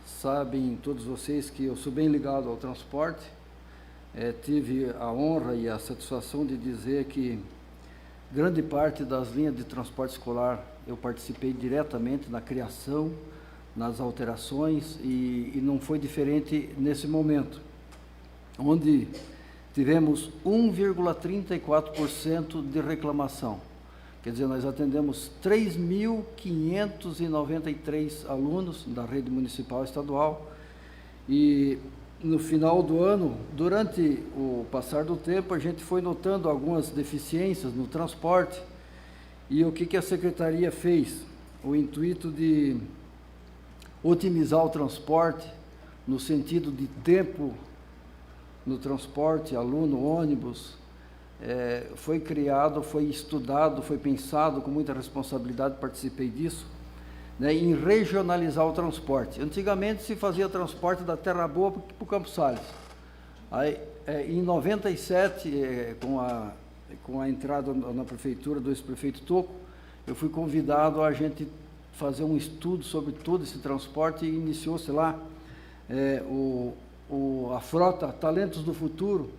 Sabem todos vocês que eu sou bem ligado ao transporte. Tive a honra e a satisfação de dizer que grande parte das linhas de transporte escolar eu participei diretamente na criação, nas alterações, e não foi diferente nesse momento, onde tivemos 1,34% de reclamação. Quer dizer, nós atendemos 3.593 alunos da rede municipal e estadual, e no final do ano, durante o passar do tempo, a gente foi notando algumas deficiências no transporte, e o que a Secretaria fez? O intuito de otimizar o transporte, no sentido de tempo no transporte, aluno, ônibus, foi criado, foi estudado, foi pensado com muita responsabilidade, participei disso, né, em regionalizar o transporte. Antigamente se fazia transporte da Terra Boa para o Campos Sales. Aí, em 97, com a entrada na prefeitura do ex-prefeito Toco, eu fui convidado a gente fazer um estudo sobre todo esse transporte, e iniciou-se lá a frota Talentos do Futuro,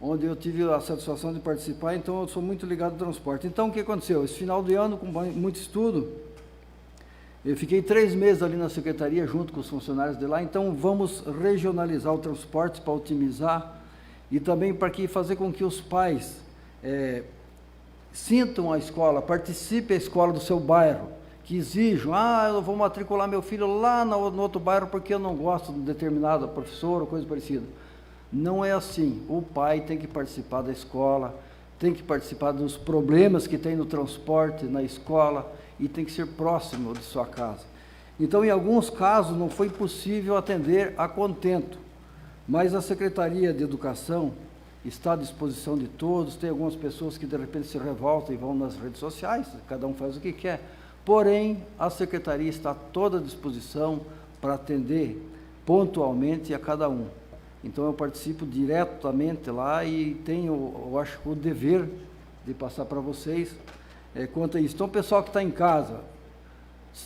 onde eu tive a satisfação de participar. Então eu sou muito ligado ao transporte. Então o que aconteceu? Esse final de ano, com muito estudo, eu fiquei 3 meses ali na secretaria junto com os funcionários de lá. Então vamos regionalizar o transporte para otimizar e também para fazer com que os pais sintam a escola, participem da escola do seu bairro, que exijam, eu vou matricular meu filho lá no outro bairro porque eu não gosto de determinado professor ou coisa parecida. Não é assim. O pai tem que participar da escola, tem que participar dos problemas que tem no transporte, na escola, e tem que ser próximo de sua casa. Então, em alguns casos, não foi possível atender a contento, mas a Secretaria de Educação está à disposição de todos. Tem algumas pessoas que, de repente, se revoltam e vão nas redes sociais, cada um faz o que quer. Porém, a Secretaria está toda à disposição para atender pontualmente a cada um. Então, eu participo diretamente lá e tenho, eu acho, o dever de passar para vocês quanto a isso. Então, o pessoal que está em casa,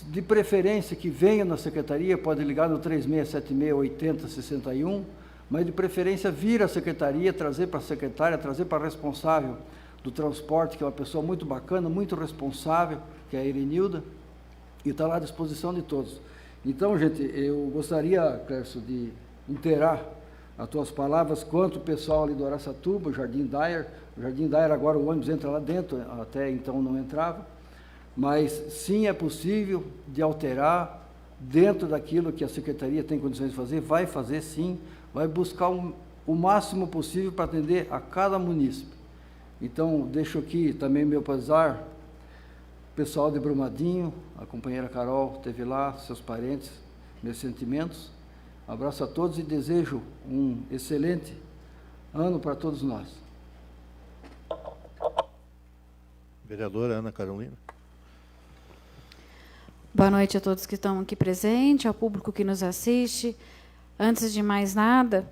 de preferência que venha na Secretaria, pode ligar no 3676-8061, mas de preferência vir à Secretaria, trazer para a secretária, trazer para a responsável do transporte, que é uma pessoa muito bacana, muito responsável, que é a Erenilda, e está lá à disposição de todos. Então, gente, eu gostaria, Clércio, de inteirar as tuas palavras, quanto o pessoal ali do Araçatuba, o Jardim Dyer. O Jardim Dyer agora o ônibus entra lá dentro, até então não entrava. Mas sim, é possível de alterar dentro daquilo que a Secretaria tem condições de fazer, vai fazer sim, vai buscar o máximo possível para atender a cada munícipe. Então, deixo aqui também meu pesar, pessoal de Brumadinho, a companheira Carol esteve lá, seus parentes, meus sentimentos. Abraço a todos e desejo um excelente ano para todos nós. Vereadora Ana Carolina. Boa noite a todos que estão aqui presentes, ao público que nos assiste. Antes de mais nada,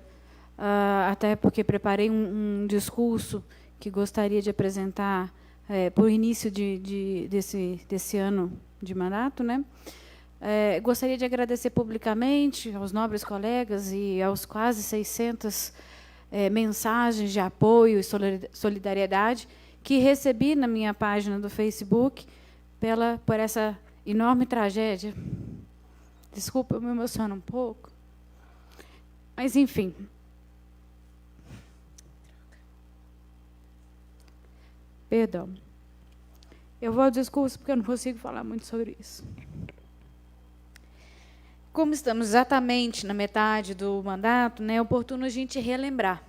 até porque preparei um discurso que gostaria de apresentar por início desse ano de mandato, né? Gostaria de agradecer publicamente aos nobres colegas e aos quase 600 mensagens de apoio e solidariedade que recebi na minha página do Facebook por essa enorme tragédia. Desculpa, eu me emociono um pouco. Mas, enfim. Perdão. Eu vou ao discurso porque eu não consigo falar muito sobre isso. Como estamos exatamente na metade do mandato, é oportuno a gente relembrar.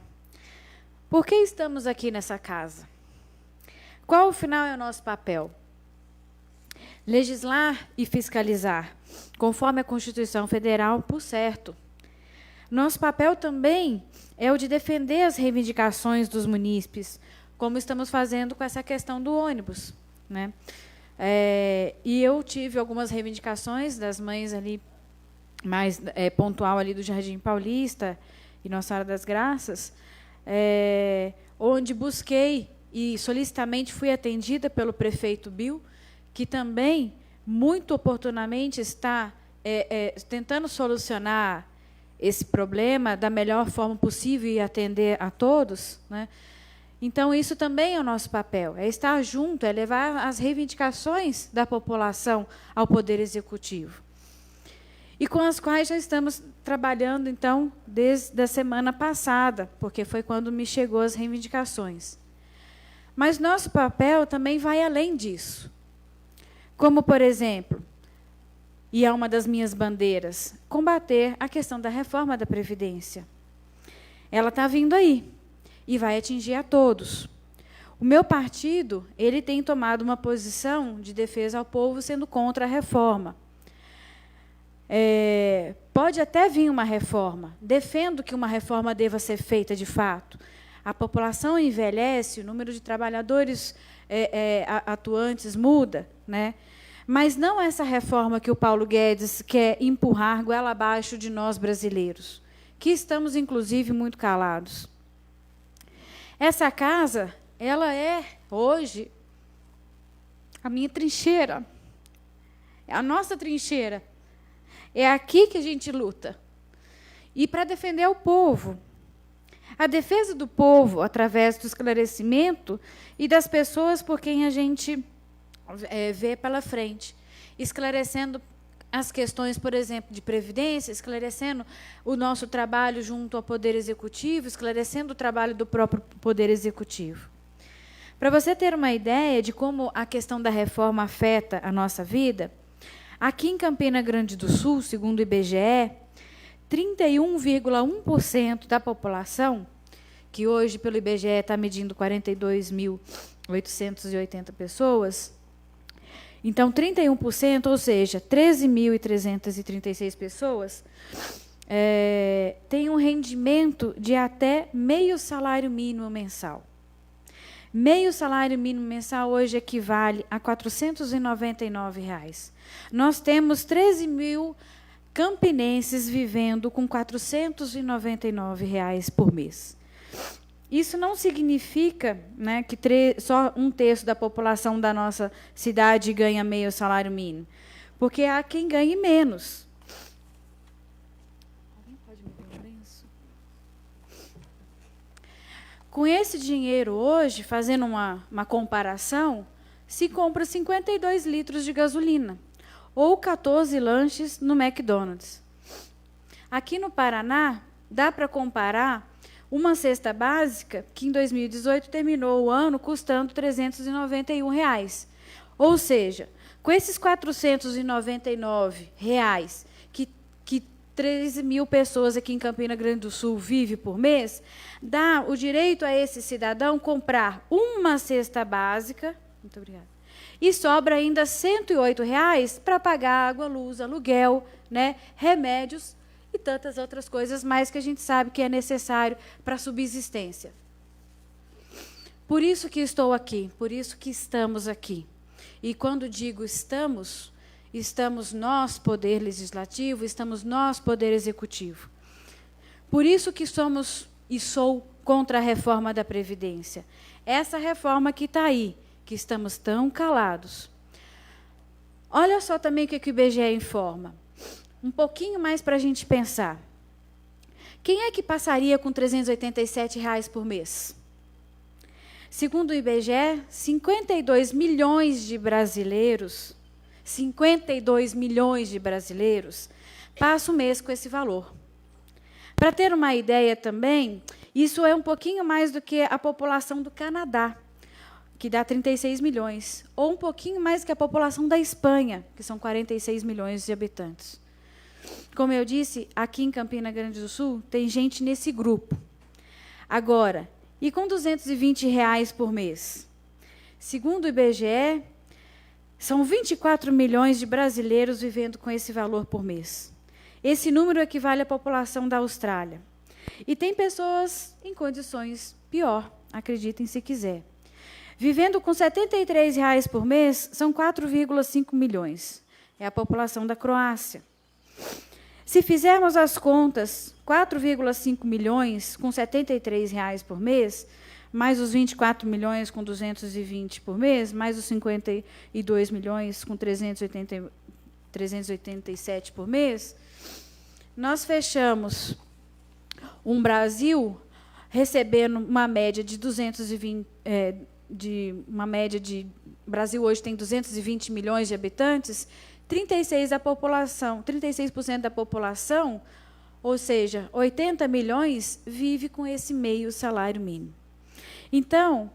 Por que estamos aqui nessa casa? Qual, afinal, é o nosso papel? Legislar e fiscalizar, conforme a Constituição Federal, por certo. Nosso papel também é o de defender as reivindicações dos munícipes, como estamos fazendo com essa questão do ônibus, né? E eu tive algumas reivindicações das mães ali, mais pontual ali do Jardim Paulista e Nossa Senhora das Graças, onde busquei e solicitamente fui atendida pelo prefeito Bill, que também, muito oportunamente, está tentando solucionar esse problema da melhor forma possível e atender a todos, né? Então, isso também é o nosso papel, é estar junto, é levar as reivindicações da população ao Poder Executivo. E com as quais já estamos trabalhando, então, desde a semana passada, porque foi quando me chegou as reivindicações. Mas nosso papel também vai além disso. Como, por exemplo, e é uma das minhas bandeiras, combater a questão da reforma da Previdência. Ela está vindo aí e vai atingir a todos. O meu partido, ele tem tomado uma posição de defesa ao povo sendo contra a reforma. Pode até vir uma reforma, defendo que uma reforma deva ser feita de fato. A população envelhece, o número de trabalhadores atuantes muda, né? Mas não essa reforma que o Paulo Guedes quer empurrar goela abaixo de nós brasileiros, que estamos, inclusive, muito calados. Essa casa, ela é, hoje, a minha trincheira, é a nossa trincheira. É aqui que a gente luta. E para defender o povo. A defesa do povo, através do esclarecimento e das pessoas por quem a gente vê pela frente, esclarecendo as questões, por exemplo, de previdência, esclarecendo o nosso trabalho junto ao Poder Executivo, esclarecendo o trabalho do próprio Poder Executivo. Para você ter uma ideia de como a questão da reforma afeta a nossa vida, aqui em Campina Grande do Sul, segundo o IBGE, 31,1% da população, que hoje, pelo IBGE, está medindo 42.880 pessoas. Então, 31%, ou seja, 13.336 pessoas, tem um rendimento de até meio salário mínimo mensal. Meio salário mínimo mensal hoje equivale a R$ 499. Nós temos 13 mil campinenses vivendo com R$ 499 por mês. Isso não significa, né, que só 1/3 da população da nossa cidade ganha meio salário mínimo, porque há quem ganhe menos. Alguém pode me dar um lenço? Com esse dinheiro hoje, fazendo uma comparação, se compra 52 litros de gasolina, ou 14 lanches no McDonald's. Aqui no Paraná, dá para comparar uma cesta básica que, em 2018, terminou o ano custando R$ 391. Ou seja, com esses R$ 499 que 13 mil pessoas aqui em Campina Grande do Sul vivem por mês, dá o direito a esse cidadão comprar uma cesta básica, muito obrigada, e sobra ainda R$ 108 para pagar água, luz, aluguel, né, remédios e tantas outras coisas mais que a gente sabe que é necessário para a subsistência. Por isso que estou aqui, por isso que estamos aqui. E quando digo estamos nós, Poder Legislativo, estamos nós, Poder Executivo. Por isso que somos e sou contra a reforma da Previdência. Essa reforma que está aí, que estamos tão calados. Olha só também o que o IBGE informa. Um pouquinho mais para a gente pensar. Quem é que passaria com R$ 387 por mês? Segundo o IBGE, 52 milhões de brasileiros, 52 milhões de brasileiros passam o mês com esse valor. Para ter uma ideia também, isso é um pouquinho mais do que a população do Canadá, que dá 36 milhões, ou um pouquinho mais que a população da Espanha, que são 46 milhões de habitantes. Como eu disse, aqui em Campina Grande do Sul, tem gente nesse grupo. Agora, e com R$ 220 por mês? Segundo o IBGE, são 24 milhões de brasileiros vivendo com esse valor por mês. Esse número equivale à população da Austrália. E tem pessoas em condições pior, acreditem se quiser. Vivendo com R$ 73 por mês, são 4,5 milhões. É a população da Croácia. Se fizermos as contas, 4,5 milhões com R$ 73 por mês, mais os 24 milhões com 220 por mês, mais os 52 milhões com 387 por mês, nós fechamos um Brasil recebendo uma média de 220, Brasil hoje tem 220 milhões de habitantes, 36% da população, ou seja, 80 milhões, vive com esse meio salário mínimo. Então,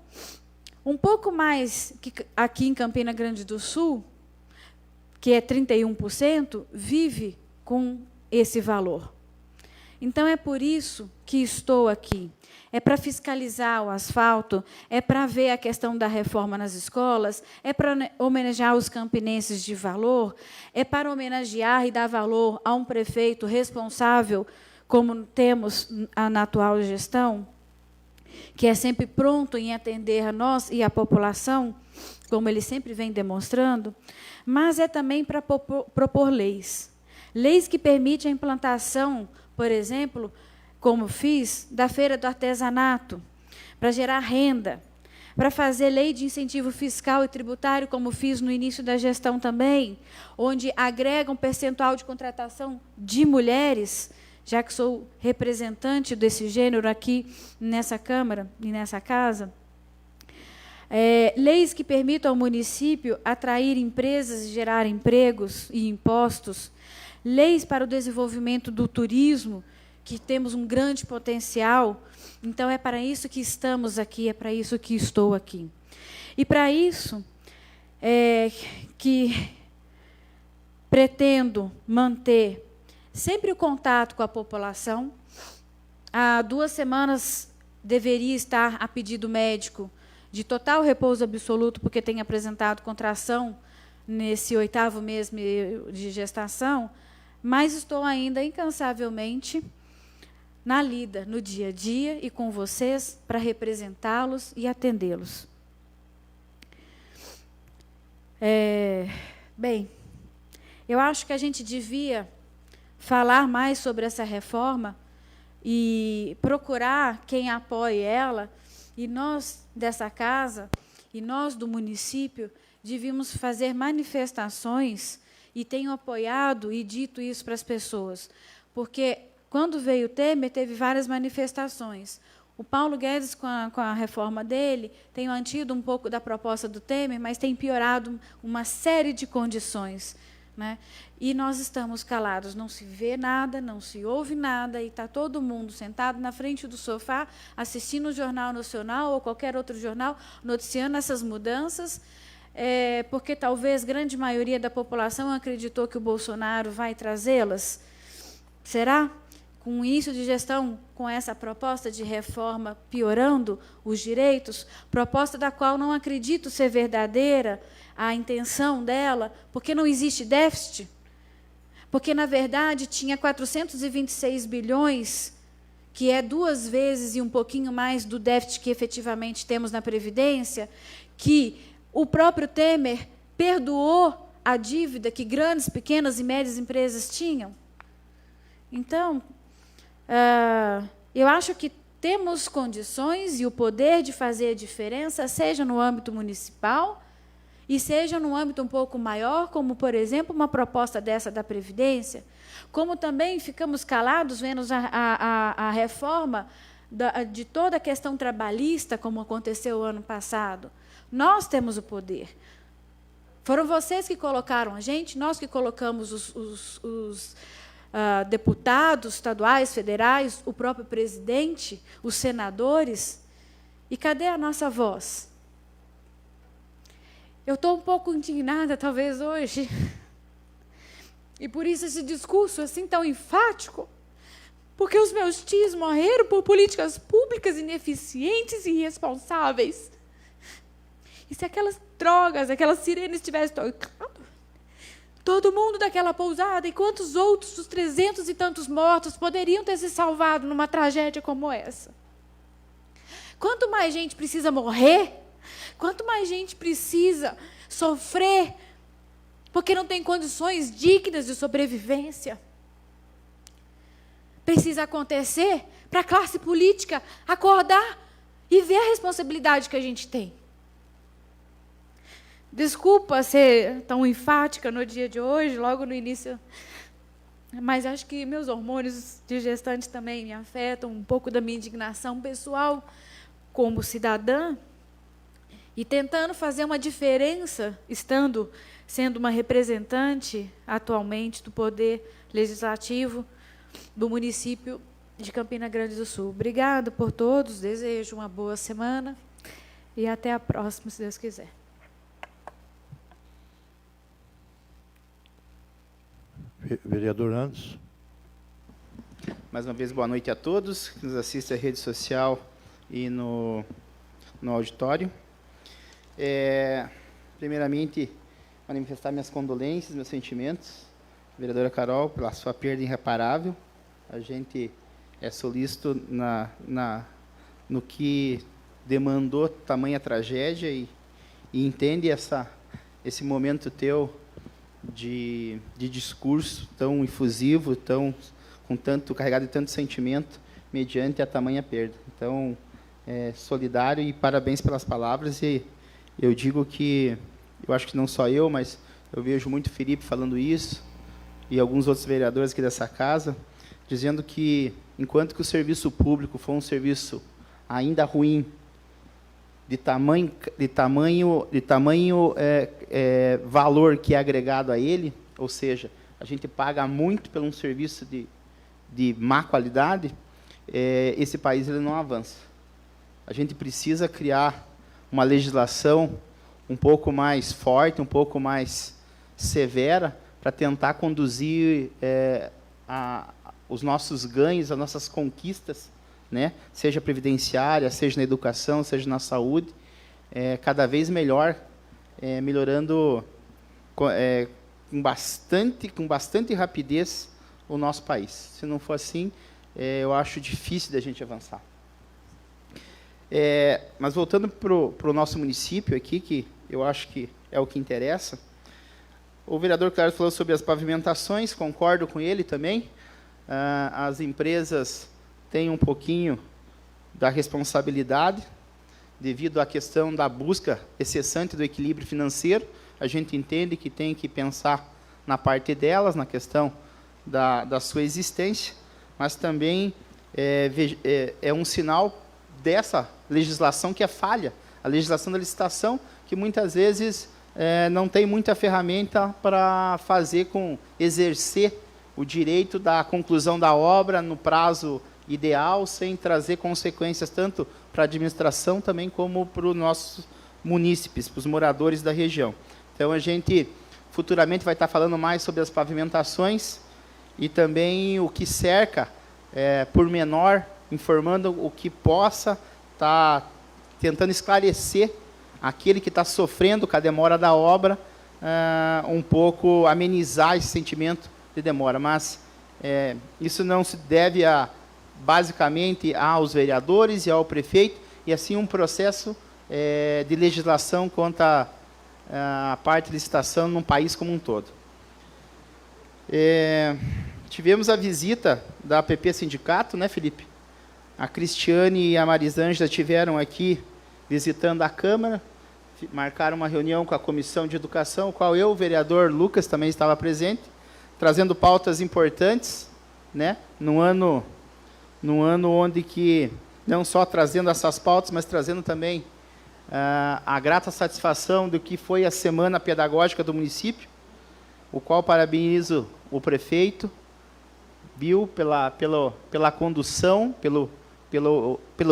um pouco mais que aqui em Campina Grande do Sul, que é 31%, vive com esse valor. Então, é por isso que estou aqui. É para fiscalizar o asfalto, é para ver a questão da reforma nas escolas, é para homenagear os campinenses de valor, é para homenagear e dar valor a um prefeito responsável, como temos na atual gestão, que é sempre pronto em atender a nós e a população, como ele sempre vem demonstrando, mas é também para propor leis. Leis que permitem a implantação, por exemplo, como fiz, da Feira do Artesanato, para gerar renda, para fazer lei de incentivo fiscal e tributário, como fiz no início da gestão também, onde agrega um percentual de contratação de mulheres, já que sou representante desse gênero aqui nessa Câmara e nessa casa. Leis que permitam ao município atrair empresas e gerar empregos e impostos. Leis para o desenvolvimento do turismo, que temos um grande potencial. Então, é para isso que estamos aqui, é para isso que estou aqui. E, para isso, que pretendo manter sempre o contato com a população. Há 2 semanas deveria estar a pedido médico de total repouso absoluto, porque tem apresentado contração nesse 8º mês de gestação, mas estou ainda incansavelmente na lida, no dia a dia e com vocês, para representá-los e atendê-los. Bem, eu acho que a gente devia falar mais sobre essa reforma e procurar quem apoie ela, e nós dessa casa, e nós do município, devíamos fazer manifestações, e tenho apoiado e dito isso para as pessoas, porque quando veio o Temer, teve várias manifestações. O Paulo Guedes, com a reforma dele, tem mantido um pouco da proposta do Temer, mas tem piorado uma série de condições né? E nós estamos calados, não se vê nada, não se ouve nada, e está todo mundo sentado na frente do sofá, assistindo o Jornal Nacional ou qualquer outro jornal, noticiando essas mudanças, porque talvez grande maioria da população acreditou que o Bolsonaro vai trazê-las. Será? Com o início de gestão, com essa proposta de reforma piorando os direitos, proposta da qual não acredito ser verdadeira a intenção dela, porque não existe déficit, porque, na verdade, tinha 426 bilhões, que é 2 vezes e um pouquinho mais do déficit que efetivamente temos na Previdência, que o próprio Temer perdoou a dívida que grandes, pequenas e médias empresas tinham. Então, eu acho que temos condições e o poder de fazer a diferença, seja no âmbito municipal e seja num âmbito um pouco maior, como, por exemplo, uma proposta dessa da Previdência, como também ficamos calados vendo a reforma de toda a questão trabalhista, como aconteceu o ano passado. Nós temos o poder. Foram vocês que colocaram a gente, nós que colocamos os deputados estaduais, federais, o próprio presidente, os senadores. E cadê a nossa voz? Eu estou um pouco indignada, talvez, hoje. E por isso esse discurso assim tão enfático. Porque os meus tios morreram por políticas públicas ineficientes e irresponsáveis. E se aquelas drogas, aquelas sirenes tivessem tocado, todo mundo daquela pousada e quantos outros dos 300 e tantos mortos poderiam ter se salvado numa tragédia como essa? Quanto mais gente precisa morrer, quanto mais gente precisa sofrer, porque não tem condições dignas de sobrevivência, precisa acontecer para a classe política acordar e ver a responsabilidade que a gente tem. Desculpa ser tão enfática no dia de hoje, logo no início, mas acho que meus hormônios de gestante também me afetam, um pouco da minha indignação pessoal como cidadã, e tentando fazer uma diferença, sendo uma representante atualmente do Poder Legislativo do município de Campina Grande do Sul. Obrigada por todos, desejo uma boa semana e até a próxima, se Deus quiser. Vereador Andes. Mais uma vez, boa noite a todos que nos assistem à rede social e no auditório. Primeiramente, manifestar minhas condolências, meus sentimentos, vereadora Carol, pela sua perda irreparável. A gente é solícito no que demandou tamanha tragédia e entende esse momento teu de discurso tão efusivo, carregado de tanto sentimento, mediante a tamanha perda. Então, solidário e parabéns pelas palavras. E eu digo que, eu acho que não só eu, mas eu vejo muito Felipe falando isso, e alguns outros vereadores aqui dessa casa, dizendo que, enquanto que o serviço público for um serviço ainda ruim, de tamanho valor que é agregado a ele, ou seja, a gente paga muito por um serviço de má qualidade, esse país ele não avança. A gente precisa criar uma legislação um pouco mais forte, um pouco mais severa, para tentar conduzir os nossos ganhos, as nossas conquistas, né? Seja previdenciária, seja na educação, seja na saúde, cada vez melhor, melhorando com bastante rapidez o nosso país. Se não for assim, eu acho difícil da gente avançar. Mas voltando para o nosso município aqui, que eu acho que é o que interessa, o vereador Claro falou sobre as pavimentações, concordo com ele também. As empresas têm um pouquinho da responsabilidade, devido à questão da busca excessante do equilíbrio financeiro. A gente entende que tem que pensar na parte delas, na questão da sua existência, mas também é um sinal dessa legislação que é falha, a legislação da licitação, que muitas vezes não tem muita ferramenta para exercer o direito da conclusão da obra no prazo ideal, sem trazer consequências tanto para a administração também como para os nossos munícipes, para os moradores da região. Então, a gente futuramente vai estar falando mais sobre as pavimentações e também o que cerca, por menor, informando o que possa estar tentando esclarecer aquele que está sofrendo com a demora da obra, um pouco amenizar esse sentimento de demora. Mas isso não se deve basicamente aos vereadores e ao prefeito, e assim um processo de legislação contra a parte de licitação num país como um todo. Tivemos a visita da APP Sindicato, né, Felipe? A Cristiane e a Marisângela estiveram aqui visitando a Câmara, marcaram uma reunião com a Comissão de Educação, qual eu, o vereador Lucas, também estava presente, trazendo pautas importantes, né, num ano onde que, não só trazendo essas pautas, mas trazendo também a grata satisfação do que foi a Semana Pedagógica do município, o qual parabenizo o prefeito, Bill, pela condução, pelo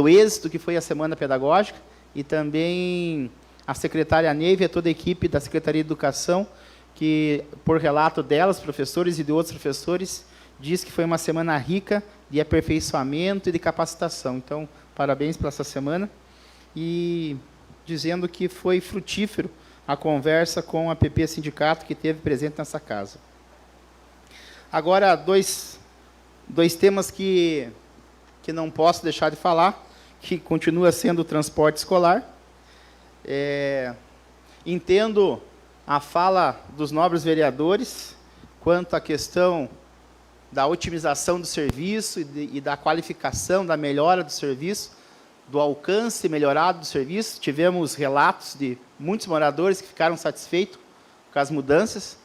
êxito que foi a Semana Pedagógica, e também a secretária Neiva e toda a equipe da Secretaria de Educação, que, por relato delas, professores e de outros professores, diz que foi uma semana rica de aperfeiçoamento e de capacitação. Então, parabéns por essa semana. E dizendo que foi frutífero a conversa com a APP Sindicato, que esteve presente nessa casa. Agora, dois temas que não posso deixar de falar, que continua sendo o transporte escolar. Entendo a fala dos nobres vereadores quanto à questão da otimização do serviço e da qualificação, da melhora do serviço, do alcance melhorado do serviço. Tivemos relatos de muitos moradores que ficaram satisfeitos com as mudanças,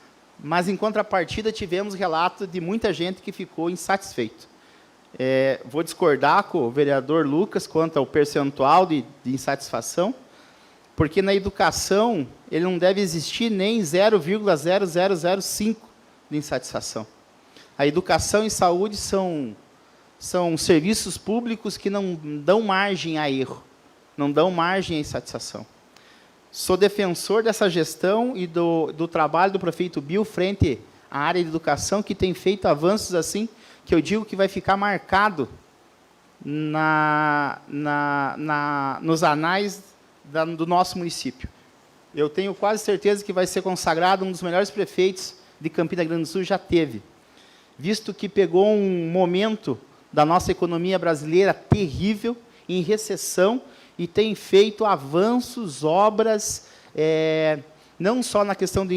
mas, em contrapartida, tivemos relato de muita gente que ficou insatisfeito. Vou discordar com o vereador Lucas quanto ao percentual de insatisfação, porque na educação ele não deve existir nem 0,0005 de insatisfação. A educação e saúde são serviços públicos que não dão margem a erro, não dão margem à insatisfação. Sou defensor dessa gestão e do trabalho do prefeito Bill frente à área de educação, que tem feito avanços assim, que eu digo que vai ficar marcado nos anais do nosso município. Eu tenho quase certeza que vai ser consagrado um dos melhores prefeitos de Campina Grande do Sul, já teve, visto que pegou um momento da nossa economia brasileira terrível, em recessão, e tem feito avanços, obras, não só na questão de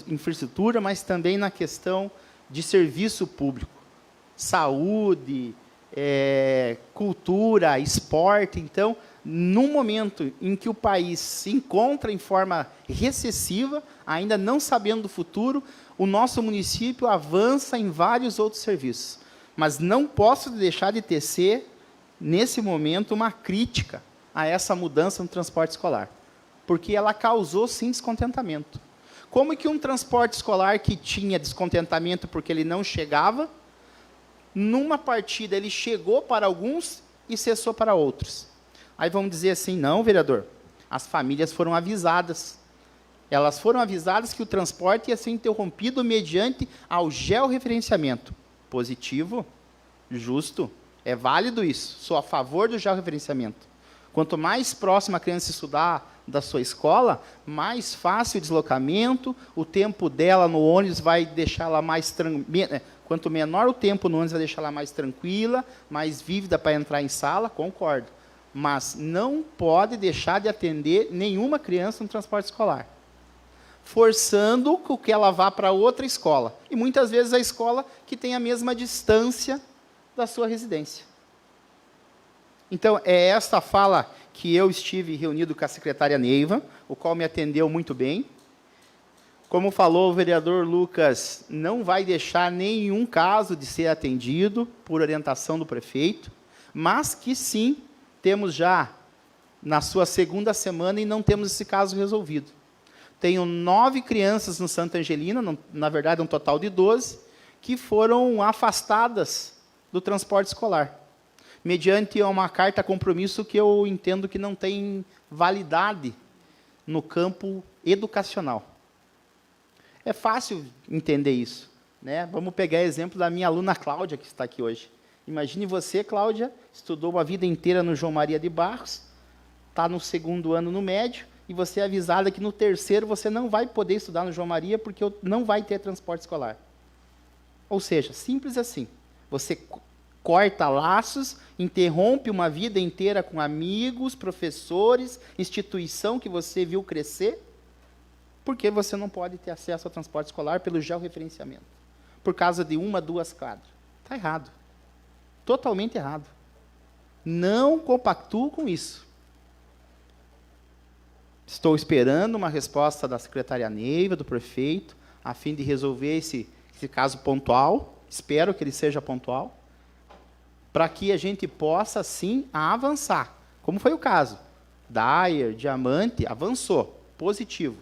infraestrutura, mas também na questão de serviço público. Saúde, cultura, esporte. Então, num momento em que o país se encontra em forma recessiva, ainda não sabendo do futuro, o nosso município avança em vários outros serviços. Mas não posso deixar de tecer, nesse momento, uma crítica a essa mudança no transporte escolar, porque ela causou, sim, descontentamento. Como que um transporte escolar que tinha descontentamento porque ele não chegava, numa partida ele chegou para alguns e cessou para outros? Aí vamos dizer assim, não, vereador, as famílias foram avisadas. Elas foram avisadas que o transporte ia ser interrompido mediante ao georreferenciamento. Positivo, justo, é válido isso. Sou a favor do georreferenciamento. Quanto mais próxima a criança estudar da sua escola, mais fácil o deslocamento, o tempo dela no ônibus vai deixá-la mais tranquila. Quanto menor o tempo no ônibus, vai deixá-la mais tranquila, mais vívida para entrar em sala, concordo. Mas não pode deixar de atender nenhuma criança no transporte escolar, forçando que ela vá para outra escola. E muitas vezes a escola que tem a mesma distância da sua residência. Então, é esta fala que eu estive reunido com a secretária Neiva, o qual me atendeu muito bem. Como falou o vereador Lucas, não vai deixar nenhum caso de ser atendido por orientação do prefeito, mas que sim, temos já na sua segunda semana e não temos esse caso resolvido. tenho 9 crianças no Santa Angelina, na verdade um total de 12, que foram afastadas do transporte escolar, mediante uma carta compromisso que eu entendo que não tem validade no campo educacional. É fácil entender isso, né? Vamos pegar exemplo da minha aluna Cláudia, que está aqui hoje. Imagine você, Cláudia, estudou uma vida inteira no João Maria de Barros, está no 2º ano no médio, e você é avisada que no 3º você não vai poder estudar no João Maria porque não vai ter transporte escolar. Ou seja, simples assim. Você corta laços, interrompe uma vida inteira com amigos, professores, instituição que você viu crescer, porque você não pode ter acesso ao transporte escolar pelo georreferenciamento, por causa de 1, 2 quadras. Está errado. Totalmente errado. Não compactuo com isso. Estou esperando uma resposta da secretária Neiva, do prefeito, a fim de resolver esse caso pontual. Espero que ele seja pontual, para que a gente possa, sim, avançar. Como foi o caso. Dyer, Diamante, avançou. Positivo.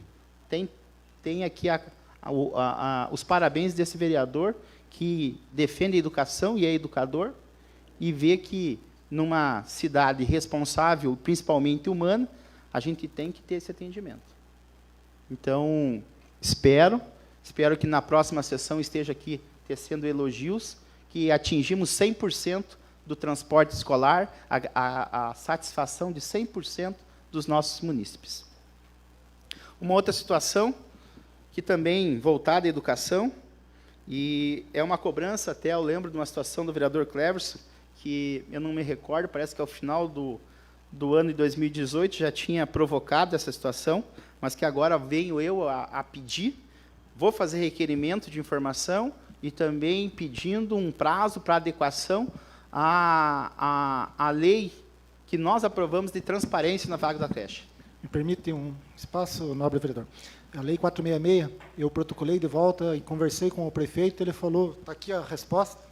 Tem aqui os parabéns desse vereador que defende a educação e é educador, e vê que, numa cidade responsável, principalmente humana, a gente tem que ter esse atendimento. Então, espero que na próxima sessão esteja aqui tecendo elogios, que atingimos 100% do transporte escolar, a satisfação de 100% dos nossos munícipes. Uma outra situação, que também voltada à educação, e é uma cobrança, até eu lembro de uma situação do vereador Cleverson, que eu não me recordo, parece que ao final do ano de 2018 já tinha provocado essa situação, mas que agora venho eu a pedir, vou fazer requerimento de informação e também pedindo um prazo para adequação à lei que nós aprovamos de transparência na vaga da creche. Me permite um espaço, nobre vereador. A Lei 466, eu protocolei de volta e conversei com o prefeito, ele falou, está aqui a resposta.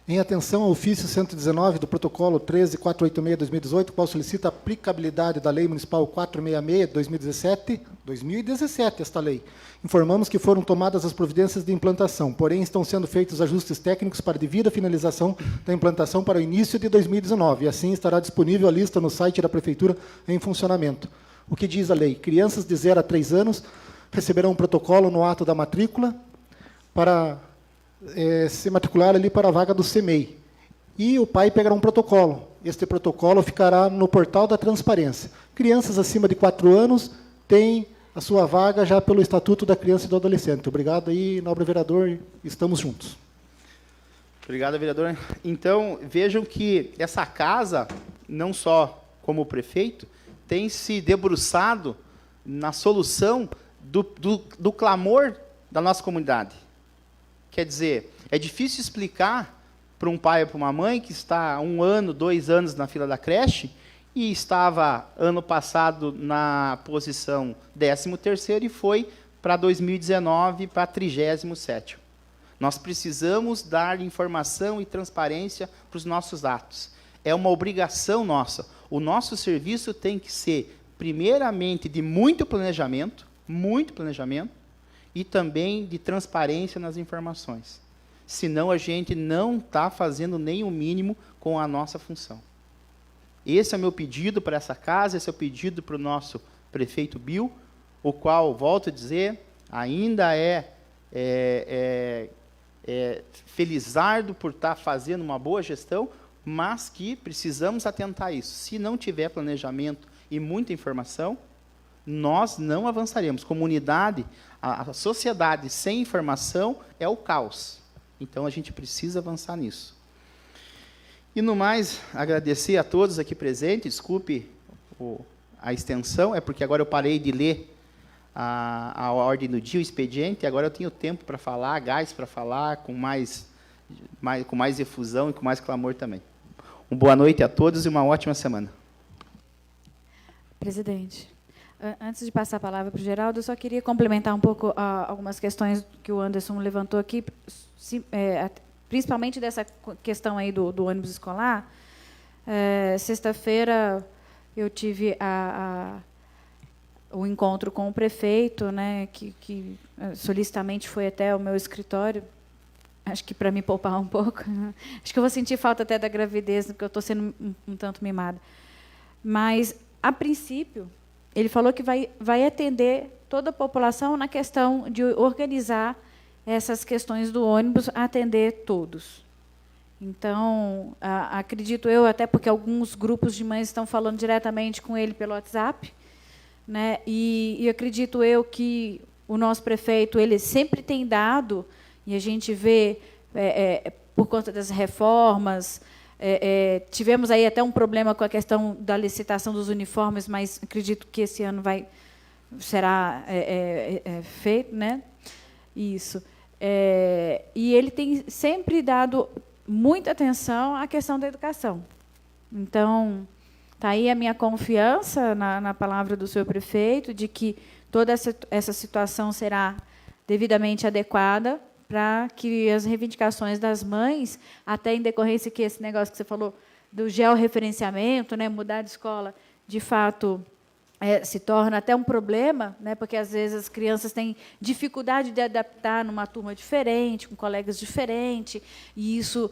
Em atenção ao ofício 119 do protocolo 13486/2018, qual solicita a aplicabilidade da Lei Municipal 466/2017, esta lei. Informamos que foram tomadas as providências de implantação, porém estão sendo feitos ajustes técnicos para devida finalização da implantação para o início de 2019, e assim estará disponível a lista no site da Prefeitura em funcionamento. O que diz a lei? Crianças de 0 a 3 anos receberão um protocolo no ato da matrícula para se matricular ali para a vaga do CEMEI. E o pai pegará um protocolo. Este protocolo ficará no portal da transparência. Crianças acima de 4 anos têm a sua vaga já pelo Estatuto da Criança e do Adolescente. Obrigado aí, nobre vereador, estamos juntos. Obrigado, vereador. Então, vejam que essa casa, não só como prefeito, tem se debruçado na solução do clamor da nossa comunidade. Quer dizer, é difícil explicar para um pai ou para uma mãe que está 1 ano, 2 anos na fila da creche e estava, ano passado, na posição 13º e foi para 2019 para 37º. Nós precisamos dar informação e transparência para os nossos atos. É uma obrigação nossa. O nosso serviço tem que ser, primeiramente, de muito planejamento, e também de transparência nas informações. Senão a gente não está fazendo nem o mínimo com a nossa função. Esse é o meu pedido para essa casa, esse é o pedido para o nosso prefeito Bill, o qual, volto a dizer, ainda felizardo por estar fazendo uma boa gestão, mas que precisamos atentar a isso. Se não tiver planejamento e muita informação, nós não avançaremos. Comunidade, a sociedade sem informação é o caos. Então, a gente precisa avançar nisso. E, no mais, agradecer a todos aqui presentes. Desculpe a extensão, é porque agora eu parei de ler a ordem do dia, o expediente, e agora eu tenho tempo para falar, gás para falar, com mais efusão e com mais clamor também. Uma boa noite a todos e uma ótima semana. Presidente, antes de passar a palavra para o Geraldo, eu só queria complementar um pouco algumas questões que o Anderson levantou aqui, principalmente dessa questão aí do ônibus escolar. Sexta-feira eu tive o encontro com o prefeito, né, que solicitamente foi até o meu escritório, acho que para me poupar um pouco. Acho que eu vou sentir falta até da gravidez, porque eu estou sendo um tanto mimada. Mas, a princípio, ele falou que vai atender toda a população na questão de organizar essas questões do ônibus, atender todos. Então, acredito eu, até porque alguns grupos de mães estão falando diretamente com ele pelo WhatsApp, né? E acredito eu que o nosso prefeito ele sempre tem dado, e a gente vê, por conta das reformas, tivemos aí até um problema com a questão da licitação dos uniformes, mas acredito que esse ano será feito, né? Isso. E ele tem sempre dado muita atenção à questão da educação. Então, está aí a minha confiança na palavra do senhor prefeito, de que toda essa situação será devidamente adequada para que as reivindicações das mães, até em decorrência que esse negócio que você falou do georreferenciamento, né, mudar de escola, de fato, se torna até um problema, né, porque, às vezes, as crianças têm dificuldade de adaptar numa turma diferente, com colegas diferentes, e isso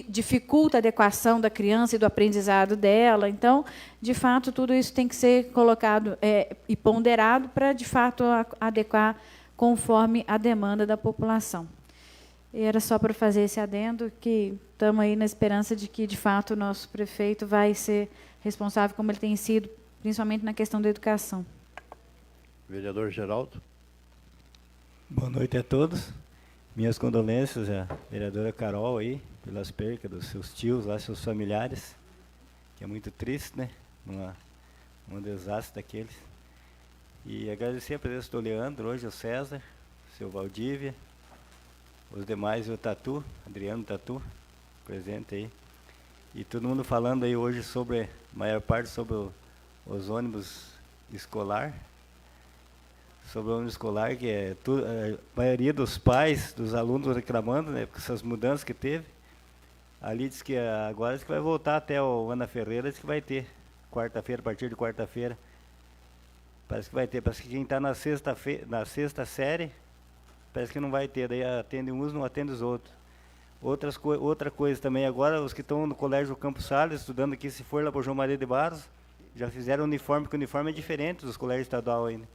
dificulta a adequação da criança e do aprendizado dela. Então, de fato, tudo isso tem que ser colocado e ponderado para, de fato, adequar conforme a demanda da população. E era só para fazer esse adendo, que estamos aí na esperança de que, de fato, o nosso prefeito vai ser responsável, como ele tem sido, principalmente na questão da educação. Vereador Geraldo. Boa noite a todos. Minhas condolências à vereadora Carol aí, pelas percas dos seus tios, lá, seus familiares, que é muito triste, né? Um desastre daqueles. E agradecer a presença do Leandro, hoje o César, o seu Valdívia, os demais, o Tatu, Adriano Tatu, presente aí. E todo mundo falando aí hoje sobre, a maior parte sobre os ônibus escolar. Sobre o ônibus escolar, que a maioria dos pais, dos alunos reclamando, né, com essas mudanças que teve. Ali diz que agora diz que vai voltar até o Ana Ferreira, diz que vai ter, quarta-feira, a partir de quarta-feira. Parece que vai ter, parece que quem está na sexta série, parece que não vai ter, daí atende uns, não atende os outros. Outra coisa também, agora os que estão no Colégio Campos Salles, estudando aqui, se for lá para o João Maria de Barros, já fizeram uniforme, porque o uniforme é diferente dos colégios estaduais ainda.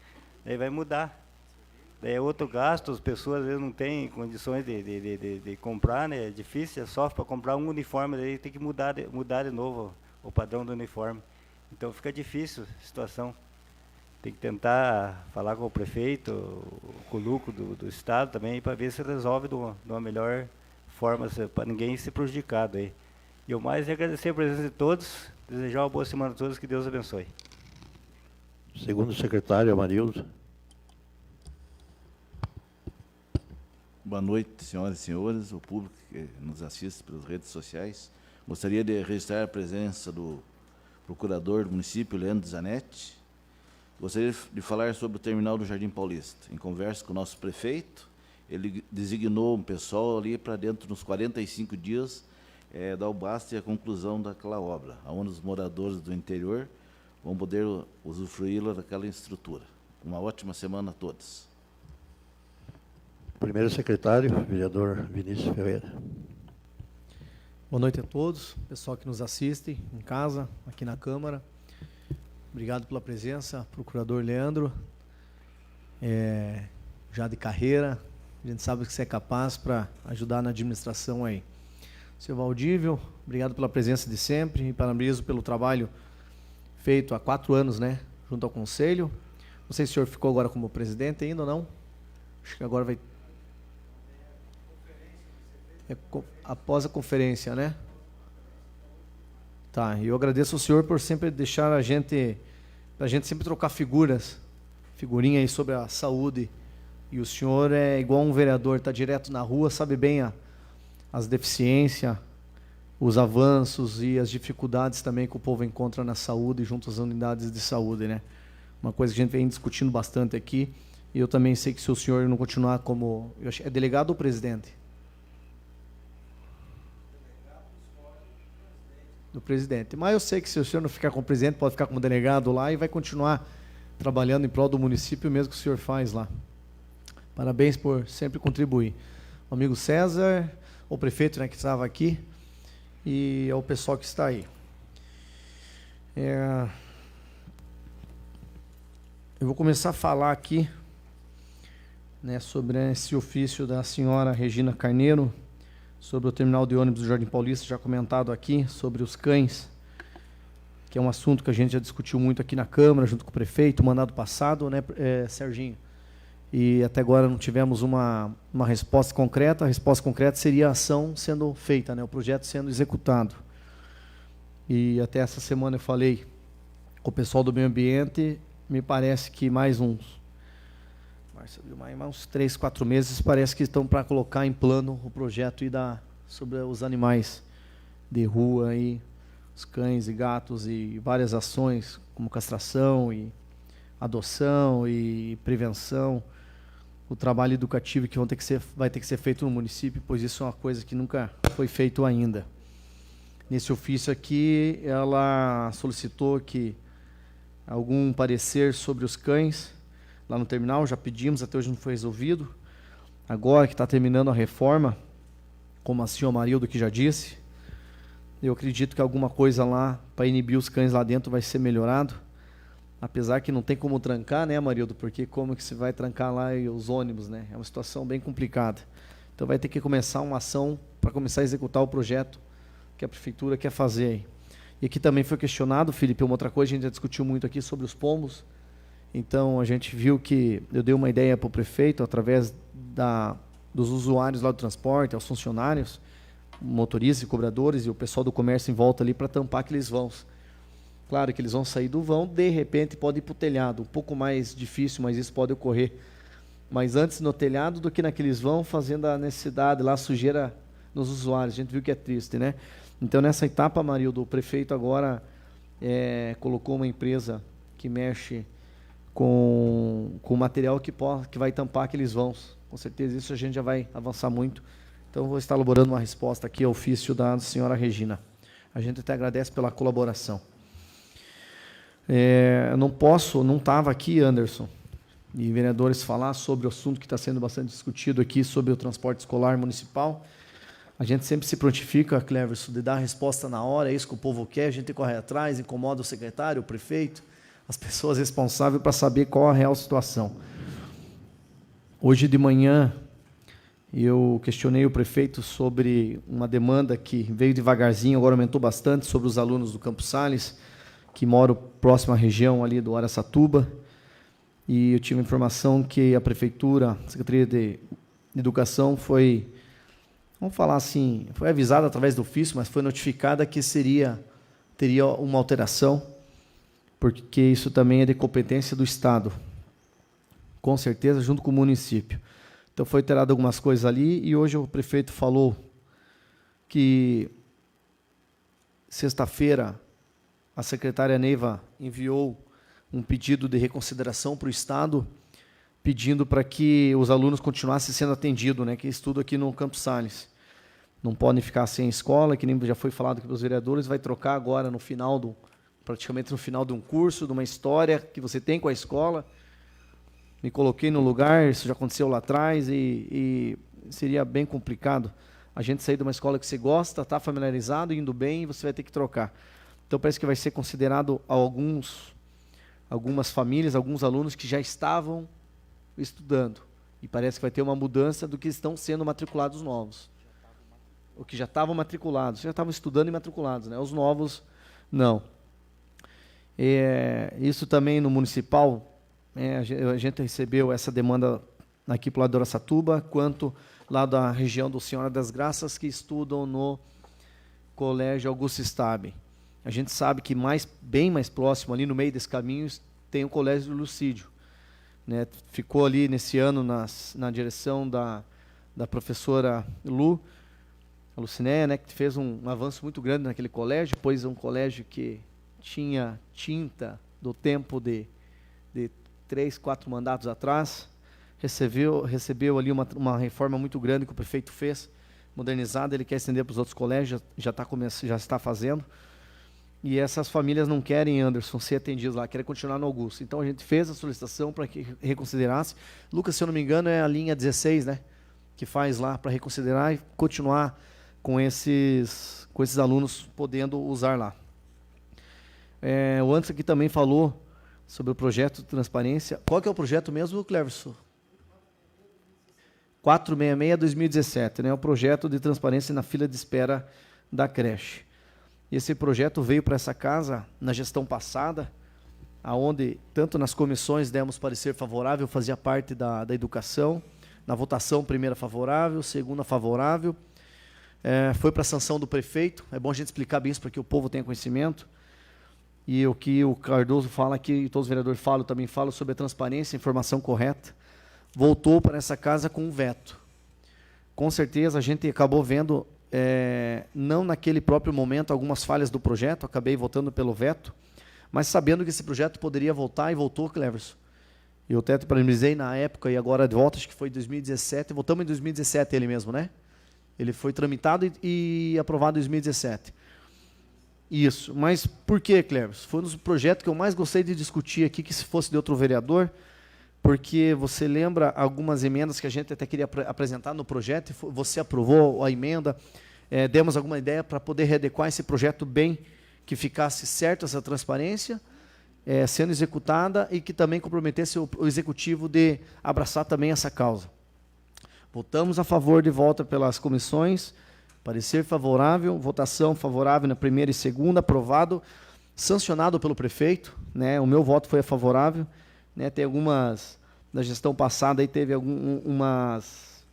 Daí vai mudar. Daí é outro gasto, as pessoas às vezes não têm condições de comprar, né? É difícil, só para comprar um uniforme, daí tem que mudar de novo o padrão do uniforme. Então fica difícil a situação. Tem que tentar falar com o prefeito, com o lucro do Estado também, para ver se resolve de uma melhor forma, para ninguém ser prejudicado aí. E o mais é agradecer a presença de todos, desejar uma boa semana a todos, que Deus abençoe. Segundo secretário, Amarildo. Boa noite, senhoras e senhores, o público que nos assiste pelas redes sociais. Gostaria de registrar a presença do procurador do município, Leandro Zanetti. Gostaria de falar sobre o terminal do Jardim Paulista. Em conversa com o nosso prefeito, ele designou um pessoal ali para dentro, nos 45 dias, dar o basta e a conclusão daquela obra, onde os moradores do interior vão poder usufruí-la daquela estrutura. Uma ótima semana a todos. Primeiro secretário, vereador Vinícius Ferreira. Boa noite a todos, pessoal que nos assiste em casa, aqui na Câmara. Obrigado pela presença, procurador Leandro. Já de carreira, a gente sabe que você é capaz para ajudar na administração aí. Seu Valdívio, obrigado pela presença de sempre e parabenizo pelo trabalho feito há 4 anos, né, junto ao Conselho. Não sei se o senhor ficou agora como presidente ainda ou não. Acho que agora vai... após a conferência, né? Tá, e eu agradeço ao senhor por sempre deixar a gente sempre trocar figurinha aí sobre a saúde. E o senhor é igual um vereador, está direto na rua, sabe bem as deficiências, os avanços e as dificuldades também que o povo encontra na saúde junto às unidades de saúde, né? Uma coisa que a gente vem discutindo bastante aqui. E eu também sei que se o senhor não continuar como... é delegado ou presidente? do presidente. Mas eu sei que se o senhor não ficar como presidente, pode ficar como delegado lá e vai continuar trabalhando em prol do município, mesmo que o senhor faz lá. Parabéns por sempre contribuir. O amigo César, o prefeito, né, que estava aqui, e ao pessoal que está aí. Eu vou começar a falar aqui, né, sobre esse ofício da senhora Regina Carneiro, sobre o terminal de ônibus do Jardim Paulista, já comentado aqui, sobre os cães, que é um assunto que a gente já discutiu muito aqui na Câmara, junto com o prefeito, mandado passado, né, Serginho? E até agora não tivemos uma resposta concreta. A resposta concreta seria a ação sendo feita, né, o projeto sendo executado. E até essa semana eu falei com o pessoal do meio ambiente, me parece que mais uns 3, 4 meses, parece que estão para colocar em plano o projeto sobre os animais de rua, aí, os cães e gatos, e várias ações, como castração e adoção e prevenção, o trabalho educativo que vai ter que ser feito no município, pois isso é uma coisa que nunca foi feito ainda. Nesse ofício aqui, ela solicitou que algum parecer sobre os cães lá no terminal, já pedimos, até hoje não foi resolvido. Agora que está terminando a reforma, como a senhora Marildo que já disse, eu acredito que alguma coisa lá, para inibir os cães lá dentro, vai ser melhorado. Apesar que não tem como trancar, né, Marildo? Porque como que se vai trancar lá os ônibus, né? É uma situação bem complicada. Então vai ter que começar uma ação para começar a executar o projeto que a prefeitura quer fazer aí. E aqui também foi questionado, Felipe, uma outra coisa, a gente já discutiu muito aqui sobre os pombos. Então a gente viu que eu dei uma ideia para o prefeito, através dos usuários lá do transporte, aos funcionários, motoristas e cobradores, e o pessoal do comércio em volta ali, para tampar aqueles vãos. Claro que eles vão sair do vão, de repente pode ir para o telhado, um pouco mais difícil, mas isso pode ocorrer. Mas antes no telhado do que naqueles vão, fazendo a necessidade lá, a sujeira nos usuários. A gente viu que é triste, né? Então nessa etapa, Marildo, o prefeito agora colocou uma empresa que mexe com material que vai tampar aqueles vãos. Com certeza isso a gente já vai avançar muito. Então eu vou estar elaborando uma resposta aqui ao ofício da senhora Regina. A gente até agradece pela colaboração. Eu não estava aqui, Anderson, e vereadores, falar sobre o assunto que está sendo bastante discutido aqui, sobre o transporte escolar municipal. A gente sempre se prontifica, Cleverson, de dar a resposta na hora, é isso que o povo quer, a gente corre atrás, incomoda o secretário, o prefeito, as pessoas responsáveis para saber qual a real situação. Hoje de manhã, eu questionei o prefeito sobre uma demanda que veio devagarzinho, agora aumentou bastante, sobre os alunos do Campos Sales, que moram próximo à região ali do Araçatuba, e eu tive a informação que a prefeitura, a Secretaria de Educação foi, vamos falar assim, foi avisada através do ofício, mas foi notificada que teria uma alteração, porque isso também é de competência do Estado, com certeza, junto com o município. Então foi alterado algumas coisas ali, e hoje o prefeito falou que sexta-feira a secretária Neiva enviou um pedido de reconsideração para o Estado, pedindo para que os alunos continuassem sendo atendidos, né, que estudam aqui no Campos Sales. Não podem ficar sem escola, que nem já foi falado aqui pelos vereadores, vai trocar agora praticamente no final de um curso, de uma história que você tem com a escola. Me coloquei no lugar, isso já aconteceu lá atrás, e seria bem complicado a gente sair de uma escola que você gosta, está familiarizado, indo bem, e você vai ter que trocar. Então, parece que vai ser considerado algumas famílias, alguns alunos que já estavam estudando. E parece que vai ter uma mudança do que estão sendo matriculados novos. O que já estavam matriculados, já estavam estudando e matriculados, né? Os novos, não. Isso também no municipal, a gente recebeu essa demanda aqui para o lado do Araçatuba, quanto lá da região do Senhora das Graças, que estudam no Colégio Augusto Stabe. A gente sabe que bem mais próximo, ali no meio desse caminho, tem o Colégio do Lucídio, né? Ficou ali nesse ano na direção da professora a Lucinéia, né, que fez um avanço muito grande naquele colégio, pois é um colégio que tinha tinta do tempo de 3, 4 mandatos atrás, recebeu ali uma reforma muito grande que o prefeito fez, modernizada, ele quer estender para os outros colégios, já está fazendo. E essas famílias não querem, Anderson, ser atendidas lá, querem continuar no Augusto. Então a gente fez a solicitação para que reconsiderasse. Lucas, se eu não me engano, é a linha 16, né? Que faz lá para reconsiderar e continuar com esses alunos podendo usar lá. O Anderson aqui também falou sobre o projeto de transparência. Qual que é o projeto mesmo, Cleverson? 466-2017, né? O projeto de transparência na fila de espera da creche. Esse projeto veio para essa casa na gestão passada, aonde tanto nas comissões demos parecer favorável, fazia parte da educação, na votação primeira favorável, segunda favorável, foi para a sanção do prefeito. É bom a gente explicar bem isso para que o povo tenha conhecimento. E o que o Cardoso fala aqui, e todos os vereadores falam, também falam sobre a transparência, a informação correta. Voltou para essa casa com um veto. Com certeza a gente acabou vendo, não naquele próprio momento, algumas falhas do projeto, acabei votando pelo veto, mas sabendo que esse projeto poderia voltar, e voltou, Cleverson. Eu até parabenizei na época, e agora de volta, acho que foi em 2017, votamos em 2017 ele mesmo, né? Ele foi tramitado e aprovado em 2017. Isso, mas por que, Cleverson? Foi um dos projetos que eu mais gostei de discutir aqui, que se fosse de outro vereador, porque você lembra algumas emendas que a gente até queria apresentar no projeto, e você aprovou a emenda, demos alguma ideia para poder readequar esse projeto bem, que ficasse certo essa transparência, sendo executada, e que também comprometesse o executivo de abraçar também essa causa. Votamos a favor de volta pelas comissões, parecer favorável, votação favorável na primeira e segunda, aprovado, sancionado pelo prefeito, né? O meu voto foi favorável, né? Tem algumas, na gestão passada, aí teve algumas,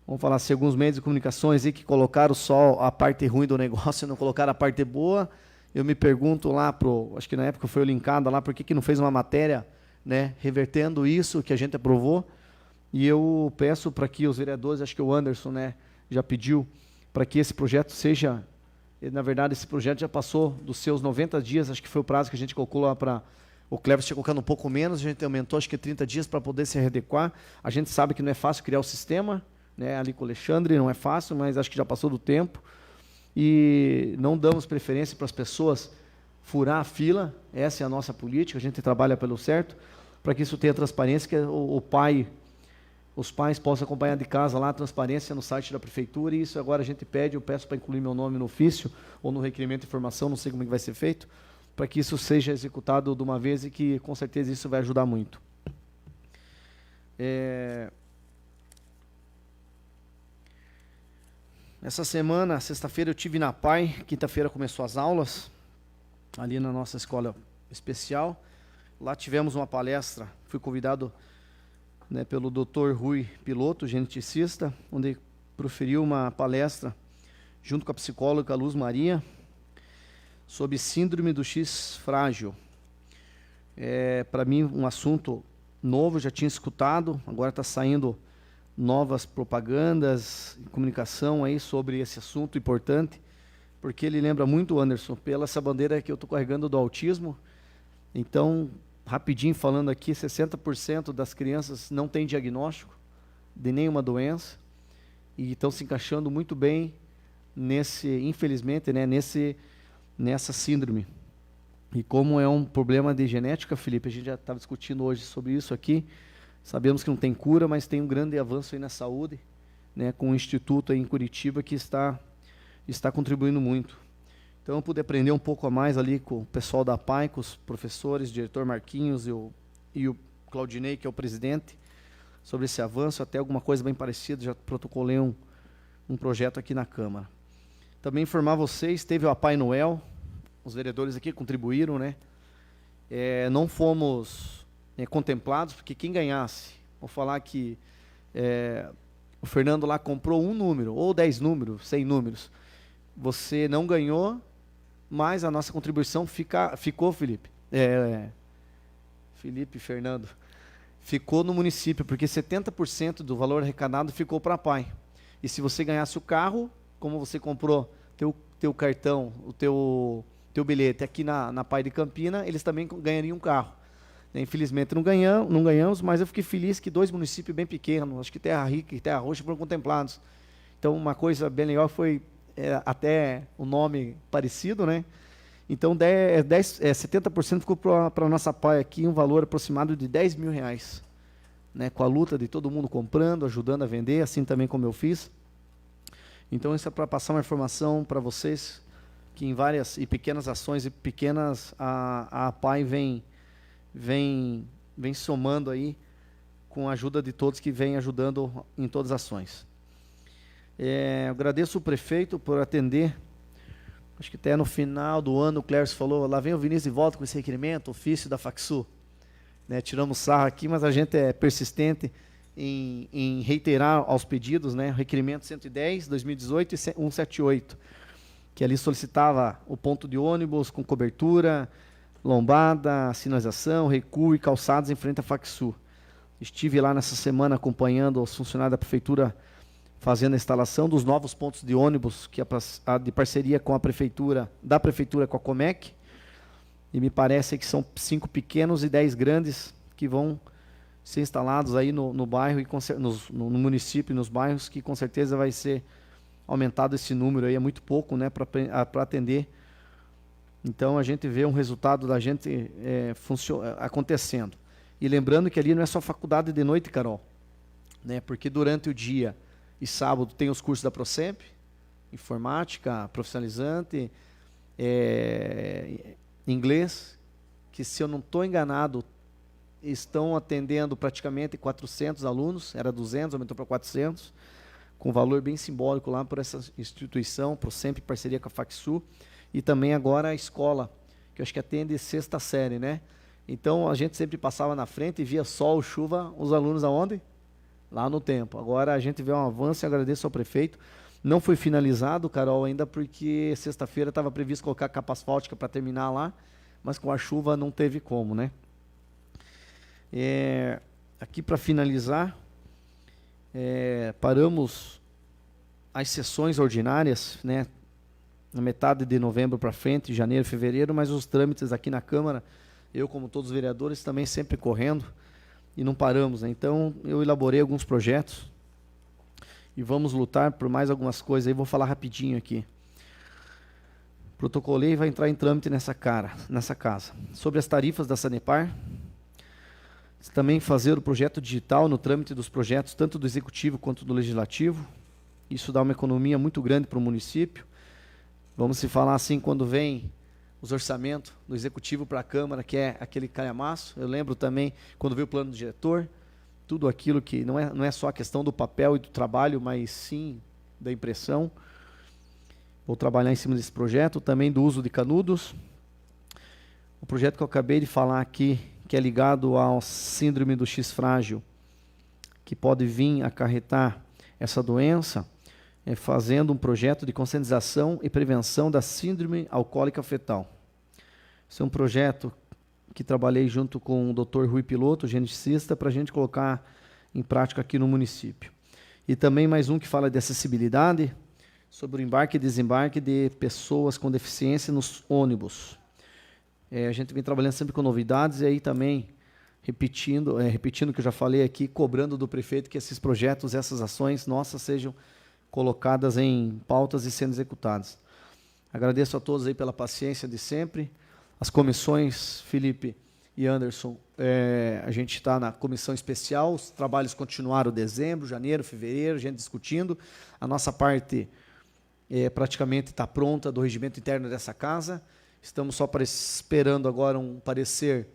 vamos falar assim, alguns meios de comunicações aí que colocaram só a parte ruim do negócio e não colocaram a parte boa. Eu me pergunto lá, acho que na época foi o Lincada lá, por que não fez uma matéria, né, revertendo isso que a gente aprovou. E eu peço para que os vereadores, acho que o Anderson, né, já pediu, para que esse projeto seja, na verdade, esse projeto já passou dos seus 90 dias, acho que foi o prazo que a gente colocou lá para, o Cleverson tinha colocado um pouco menos, a gente aumentou, acho que 30 dias para poder se readequar. A gente sabe que não é fácil criar o sistema, né, ali com o Alexandre, não é fácil, mas acho que já passou do tempo. E não damos preferência para as pessoas furar a fila, essa é a nossa política, a gente trabalha pelo certo, para que isso tenha transparência, que os pais possam acompanhar de casa lá a transparência no site da prefeitura, e isso agora a gente pede, eu peço para incluir meu nome no ofício, ou no requerimento de informação, não sei como é que vai ser feito, para que isso seja executado de uma vez, e que com certeza isso vai ajudar muito. Essa semana, sexta-feira, eu tive na PAI, quinta-feira começou as aulas, ali na nossa escola especial. Lá tivemos uma palestra, fui convidado, né, pelo Dr. Rui Piloto, geneticista, onde proferiu uma palestra junto com a psicóloga Luz Maria sobre síndrome do X frágil. Para mim, um assunto novo, já tinha escutado, agora está saindo novas propagandas e comunicação aí sobre esse assunto importante, porque ele lembra muito, Anderson, pela essa bandeira que eu estou carregando do autismo. Então, rapidinho falando aqui, 60% das crianças não têm diagnóstico de nenhuma doença e estão se encaixando muito bem infelizmente, né, nessa síndrome. E como é um problema de genética, Felipe, a gente já estava discutindo hoje sobre isso aqui, sabemos que não tem cura, mas tem um grande avanço aí na saúde, né, com um instituto aí em Curitiba que está contribuindo muito. Então, eu pude aprender um pouco a mais ali com o pessoal da PAI, com os professores, o diretor Marquinhos e o Claudinei, que é o presidente, sobre esse avanço, até alguma coisa bem parecida, já protocolei um projeto aqui na Câmara. Também informar vocês, teve o Papai Noel, os vereadores aqui contribuíram, né? Não fomos contemplados, porque quem ganhasse, vou falar que o Fernando lá comprou um número, ou 10 números, 100 números, você não ganhou, mas a nossa contribuição ficou, Felipe, Fernando, ficou no município, porque 70% do valor arrecadado ficou para a PAI. E se você ganhasse o carro, como você comprou teu cartão, o teu bilhete aqui na PAI de Campina, eles também ganhariam um carro. Infelizmente não ganhamos, mas eu fiquei feliz que 2 municípios bem pequenos, acho que Terra Rica e Terra Roxa, foram contemplados. Então, uma coisa bem legal foi até o nome parecido, né? Então, 70% ficou para a nossa PAI aqui, um valor aproximado de R$10.000, né, com a luta de todo mundo comprando, ajudando a vender, assim também como eu fiz. Então, isso é para passar uma informação para vocês, que em várias e pequenas ações e pequenas, a PAI vem somando aí, com a ajuda de todos que vêm ajudando em todas as ações. Eu agradeço o prefeito por atender. Acho que até no final do ano o Clércio falou, lá vem o Vinícius de volta com esse requerimento, ofício da Facsu. Né, tiramos sarro aqui, mas a gente é persistente em reiterar aos pedidos, né, o requerimento 110, 2018 e 178, que ali solicitava o ponto de ônibus com cobertura, lombada, sinalização, recuo e calçados em frente à Facsu. Estive lá nessa semana acompanhando os funcionários da prefeitura fazendo a instalação dos novos pontos de ônibus, que é de parceria com a prefeitura, da prefeitura com a Comec, e me parece que são 5 pequenos e 10 grandes que vão ser instalados aí no bairro, e no município e nos bairros, que com certeza vai ser aumentado esse número aí, é muito pouco, né, para atender. Então a gente vê um resultado da gente acontecendo. E lembrando que ali não é só faculdade de noite, Carol, né, porque durante o dia e sábado tem os cursos da Procemp, informática, profissionalizante, inglês, que, se eu não estou enganado, estão atendendo praticamente 400 alunos, era 200, aumentou para 400, com valor bem simbólico lá por essa instituição, Procemp, em parceria com a Facsu, e também agora a escola, que eu acho que atende 6ª série, né? Então, a gente sempre passava na frente e via sol, chuva, os alunos aonde? Lá no tempo. Agora a gente vê um avanço, e agradeço ao prefeito. Não foi finalizado, Carol, ainda porque sexta-feira estava previsto colocar capa asfáltica para terminar lá, mas com a chuva não teve como, né? Aqui para finalizar, paramos as sessões ordinárias, né, na metade de novembro para frente, janeiro, fevereiro, mas os trâmites aqui na Câmara, eu, como todos os vereadores, também sempre correndo, e não paramos, né? Então, eu elaborei alguns projetos e vamos lutar por mais algumas coisas. Aí vou falar rapidinho aqui. Protocolei e vai entrar em trâmite nessa casa. Sobre as tarifas da Sanepar, também fazer o projeto digital no trâmite dos projetos, tanto do Executivo quanto do Legislativo. Isso dá uma economia muito grande para o município. Vamos se falar assim, quando vem os orçamentos do Executivo para a Câmara, que é aquele calhamaço. Eu lembro também, quando veio o plano do diretor, tudo aquilo que não é só a questão do papel e do trabalho, mas sim da impressão. Vou trabalhar em cima desse projeto, também do uso de canudos. O projeto que eu acabei de falar aqui, que é ligado ao síndrome do X frágil, que pode vir acarretar essa doença, fazendo um projeto de conscientização e prevenção da síndrome alcoólica fetal. Esse é um projeto que trabalhei junto com o Dr. Rui Piloto, geneticista, para a gente colocar em prática aqui no município. E também mais um que fala de acessibilidade, sobre o embarque e desembarque de pessoas com deficiência nos ônibus. A gente vem trabalhando sempre com novidades, e aí também, repetindo o que eu já falei aqui, cobrando do prefeito que esses projetos, essas ações nossas sejam colocadas em pautas e sendo executadas. Agradeço a todos aí pela paciência de sempre. As comissões, Felipe e Anderson, a gente está na comissão especial, os trabalhos continuaram dezembro, janeiro, fevereiro, a gente discutindo. A nossa parte praticamente está pronta do regimento interno dessa casa. Estamos só esperando agora um parecer,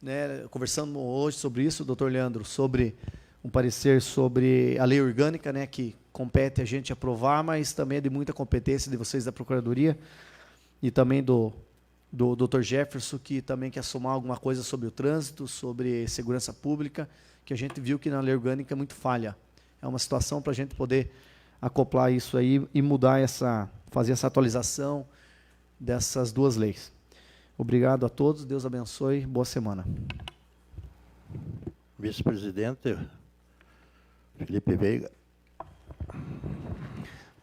né, conversando hoje sobre isso, doutor Leandro, sobre um parecer sobre a lei orgânica, né, que compete a gente aprovar, mas também é de muita competência de vocês da Procuradoria, e também do Dr. Jefferson, que também quer somar alguma coisa sobre o trânsito, sobre segurança pública, que a gente viu que na lei orgânica é muito falha. É uma situação para a gente poder acoplar isso aí e mudar fazer essa atualização dessas duas leis. Obrigado a todos, Deus abençoe, boa semana. Vice-presidente Felipe Veiga.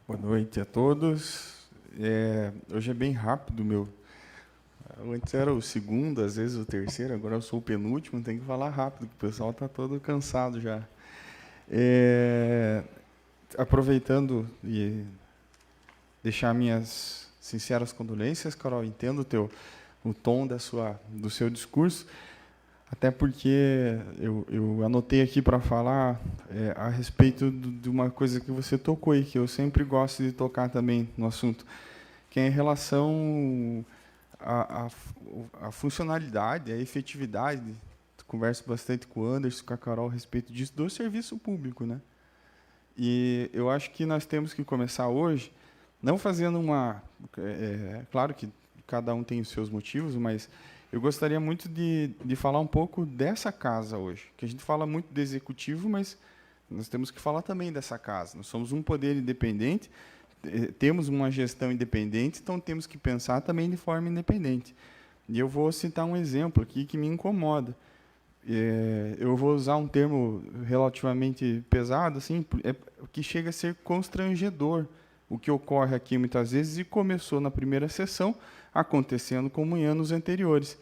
Boa noite a todos. Hoje é bem rápido, antes era o segundo, às vezes o terceiro, agora eu sou o penúltimo, tem que falar rápido, porque o pessoal está todo cansado já. Aproveitando e deixar minhas sinceras condolências, Carol. Entendo o tom do seu discurso, até porque eu anotei aqui para falar a respeito de uma coisa que você tocou aí, que eu sempre gosto de tocar também no assunto, que é em relação à funcionalidade, à efetividade. Converso bastante com o Anderson, com a Carol a respeito disso, do serviço público, né? E eu acho que nós temos que começar hoje, não fazendo claro que cada um tem os seus motivos, mas eu gostaria muito de falar um pouco dessa casa hoje, que a gente fala muito do executivo, mas nós temos que falar também dessa casa. Nós somos um poder independente, temos uma gestão independente, então temos que pensar também de forma independente. E eu vou citar um exemplo aqui que me incomoda. Eu vou usar um termo relativamente pesado, assim, que chega a ser constrangedor. O que ocorre aqui muitas vezes, e começou na primeira sessão, acontecendo como em anos anteriores,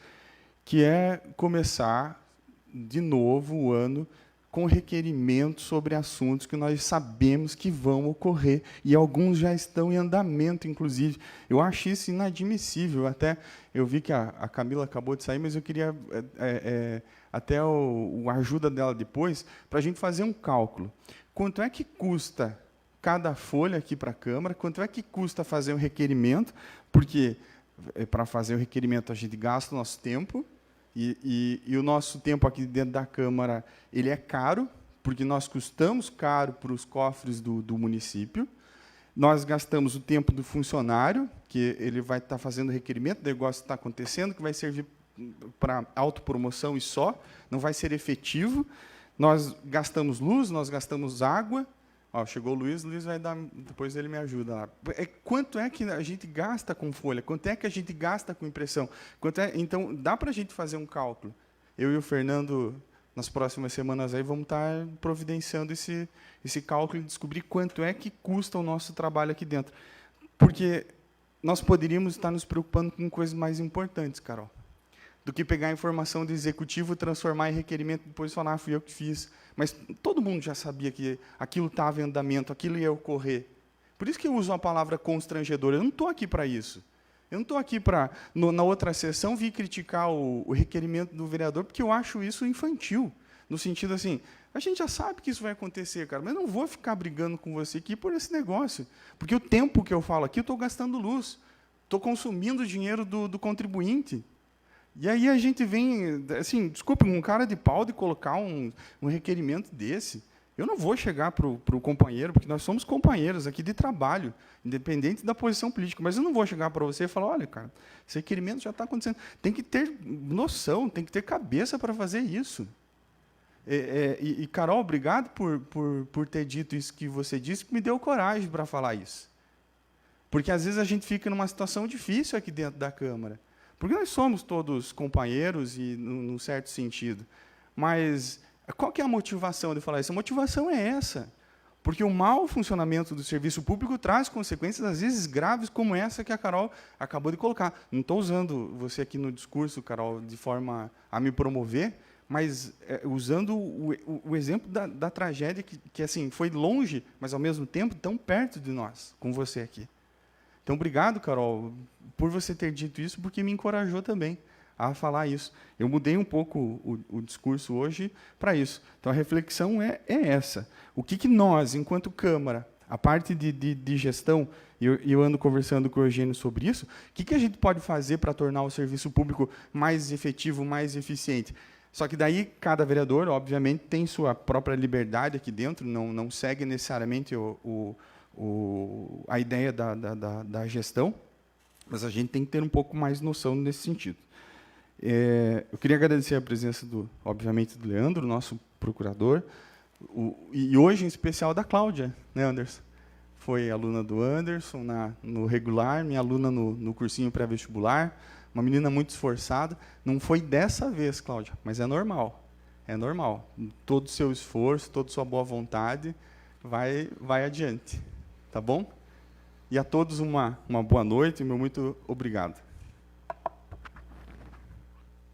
que é começar de novo o ano com requerimentos sobre assuntos que nós sabemos que vão ocorrer, e alguns já estão em andamento, inclusive. Eu acho isso inadmissível. Até eu vi que a Camila acabou de sair, mas eu queria até a ajuda dela depois, para a gente fazer um cálculo. Quanto é que custa cada folha aqui para a Câmara? Quanto é que custa fazer um requerimento? Porque para fazer o requerimento a gente gasta o nosso tempo, e o nosso tempo aqui dentro da Câmara ele é caro, porque nós custamos caro para os cofres do município. Nós gastamos o tempo do funcionário, que ele vai estar fazendo o requerimento, o negócio está acontecendo, que vai servir para autopromoção e só, não vai ser efetivo. Nós gastamos luz, nós gastamos água. Ó, chegou o Luiz vai dar, depois ele me ajuda lá. Quanto é que a gente gasta com folha? Quanto é que a gente gasta com impressão? Então, dá para a gente fazer um cálculo. Eu e o Fernando, nas próximas semanas, aí, vamos estar providenciando esse cálculo e descobrir quanto é que custa o nosso trabalho aqui dentro. Porque nós poderíamos estar nos preocupando com coisas mais importantes, Carol, do que pegar a informação do executivo, transformar em requerimento e depois falar, fui eu que fiz. Mas todo mundo já sabia que aquilo estava em andamento, aquilo ia ocorrer. Por isso que eu uso a palavra constrangedor. Eu não estou aqui para isso. Eu não estou aqui para, na outra sessão, vir criticar o requerimento do vereador, porque eu acho isso infantil. No sentido assim, a gente já sabe que isso vai acontecer, cara, mas eu não vou ficar brigando com você aqui por esse negócio. Porque o tempo que eu falo aqui, eu estou gastando luz. Estou consumindo o dinheiro do contribuinte. E aí a gente vem, assim, desculpe, um cara de pau de colocar um requerimento desse. Eu não vou chegar para o companheiro, porque nós somos companheiros aqui de trabalho, independente da posição política, mas eu não vou chegar para você e falar, olha, cara, esse requerimento já está acontecendo. Tem que ter noção, tem que ter cabeça para fazer isso. E Carol, obrigado por ter dito isso que você disse, que me deu coragem para falar isso. Porque, às vezes, a gente fica numa situação difícil aqui dentro da Câmara. Porque nós somos todos companheiros, e num certo sentido. Mas qual que é a motivação de falar isso? A motivação é essa. Porque o mau funcionamento do serviço público traz consequências, às vezes, graves, como essa que a Carol acabou de colocar. Não estou usando você aqui no discurso, Carol, de forma a me promover, mas usando o exemplo da tragédia que assim, foi longe, mas, ao mesmo tempo, tão perto de nós, com você aqui. Então, obrigado, Carol, por você ter dito isso, porque me encorajou também a falar isso. Eu mudei um pouco o discurso hoje para isso. Então, a reflexão é essa. O que nós, enquanto Câmara, a parte de gestão, e eu ando conversando com o Eugênio sobre isso, o que a gente pode fazer para tornar o serviço público mais efetivo, mais eficiente? Só que daí, cada vereador, obviamente, tem sua própria liberdade aqui dentro, não segue necessariamente a ideia da gestão, mas a gente tem que ter um pouco mais noção nesse sentido. Eu queria agradecer a presença, obviamente, do Leandro, nosso procurador, e hoje, em especial, da Cláudia, né, Anderson? Foi aluna do Anderson no regular, minha aluna no cursinho pré-vestibular, uma menina muito esforçada. Não foi dessa vez, Cláudia, mas é normal. É normal. Todo o seu esforço, toda a sua boa vontade vai adiante. Tá bom? E a todos uma boa noite e meu muito obrigado.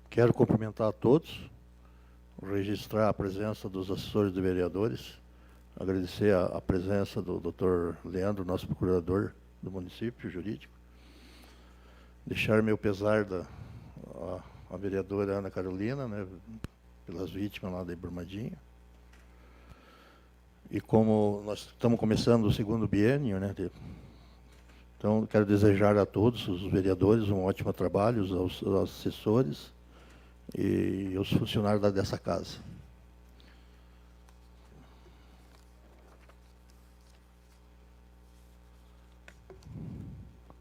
Quero cumprimentar a todos, registrar a presença dos assessores de vereadores, agradecer a presença do Dr. Leandro, nosso procurador do município jurídico, deixar meu pesar à vereadora Ana Carolina, né, pelas vítimas lá de Brumadinho. E como nós estamos começando o segundo biênio, né, então quero desejar a todos os vereadores um ótimo trabalho, aos assessores e aos funcionários dessa casa.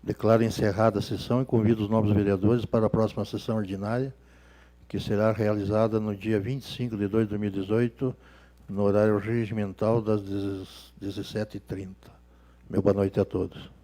Declaro encerrada a sessão e convido os novos vereadores para a próxima sessão ordinária, que será realizada no dia 25 de 2 de 2018, no horário regimental das 17h30. Meu boa noite a todos.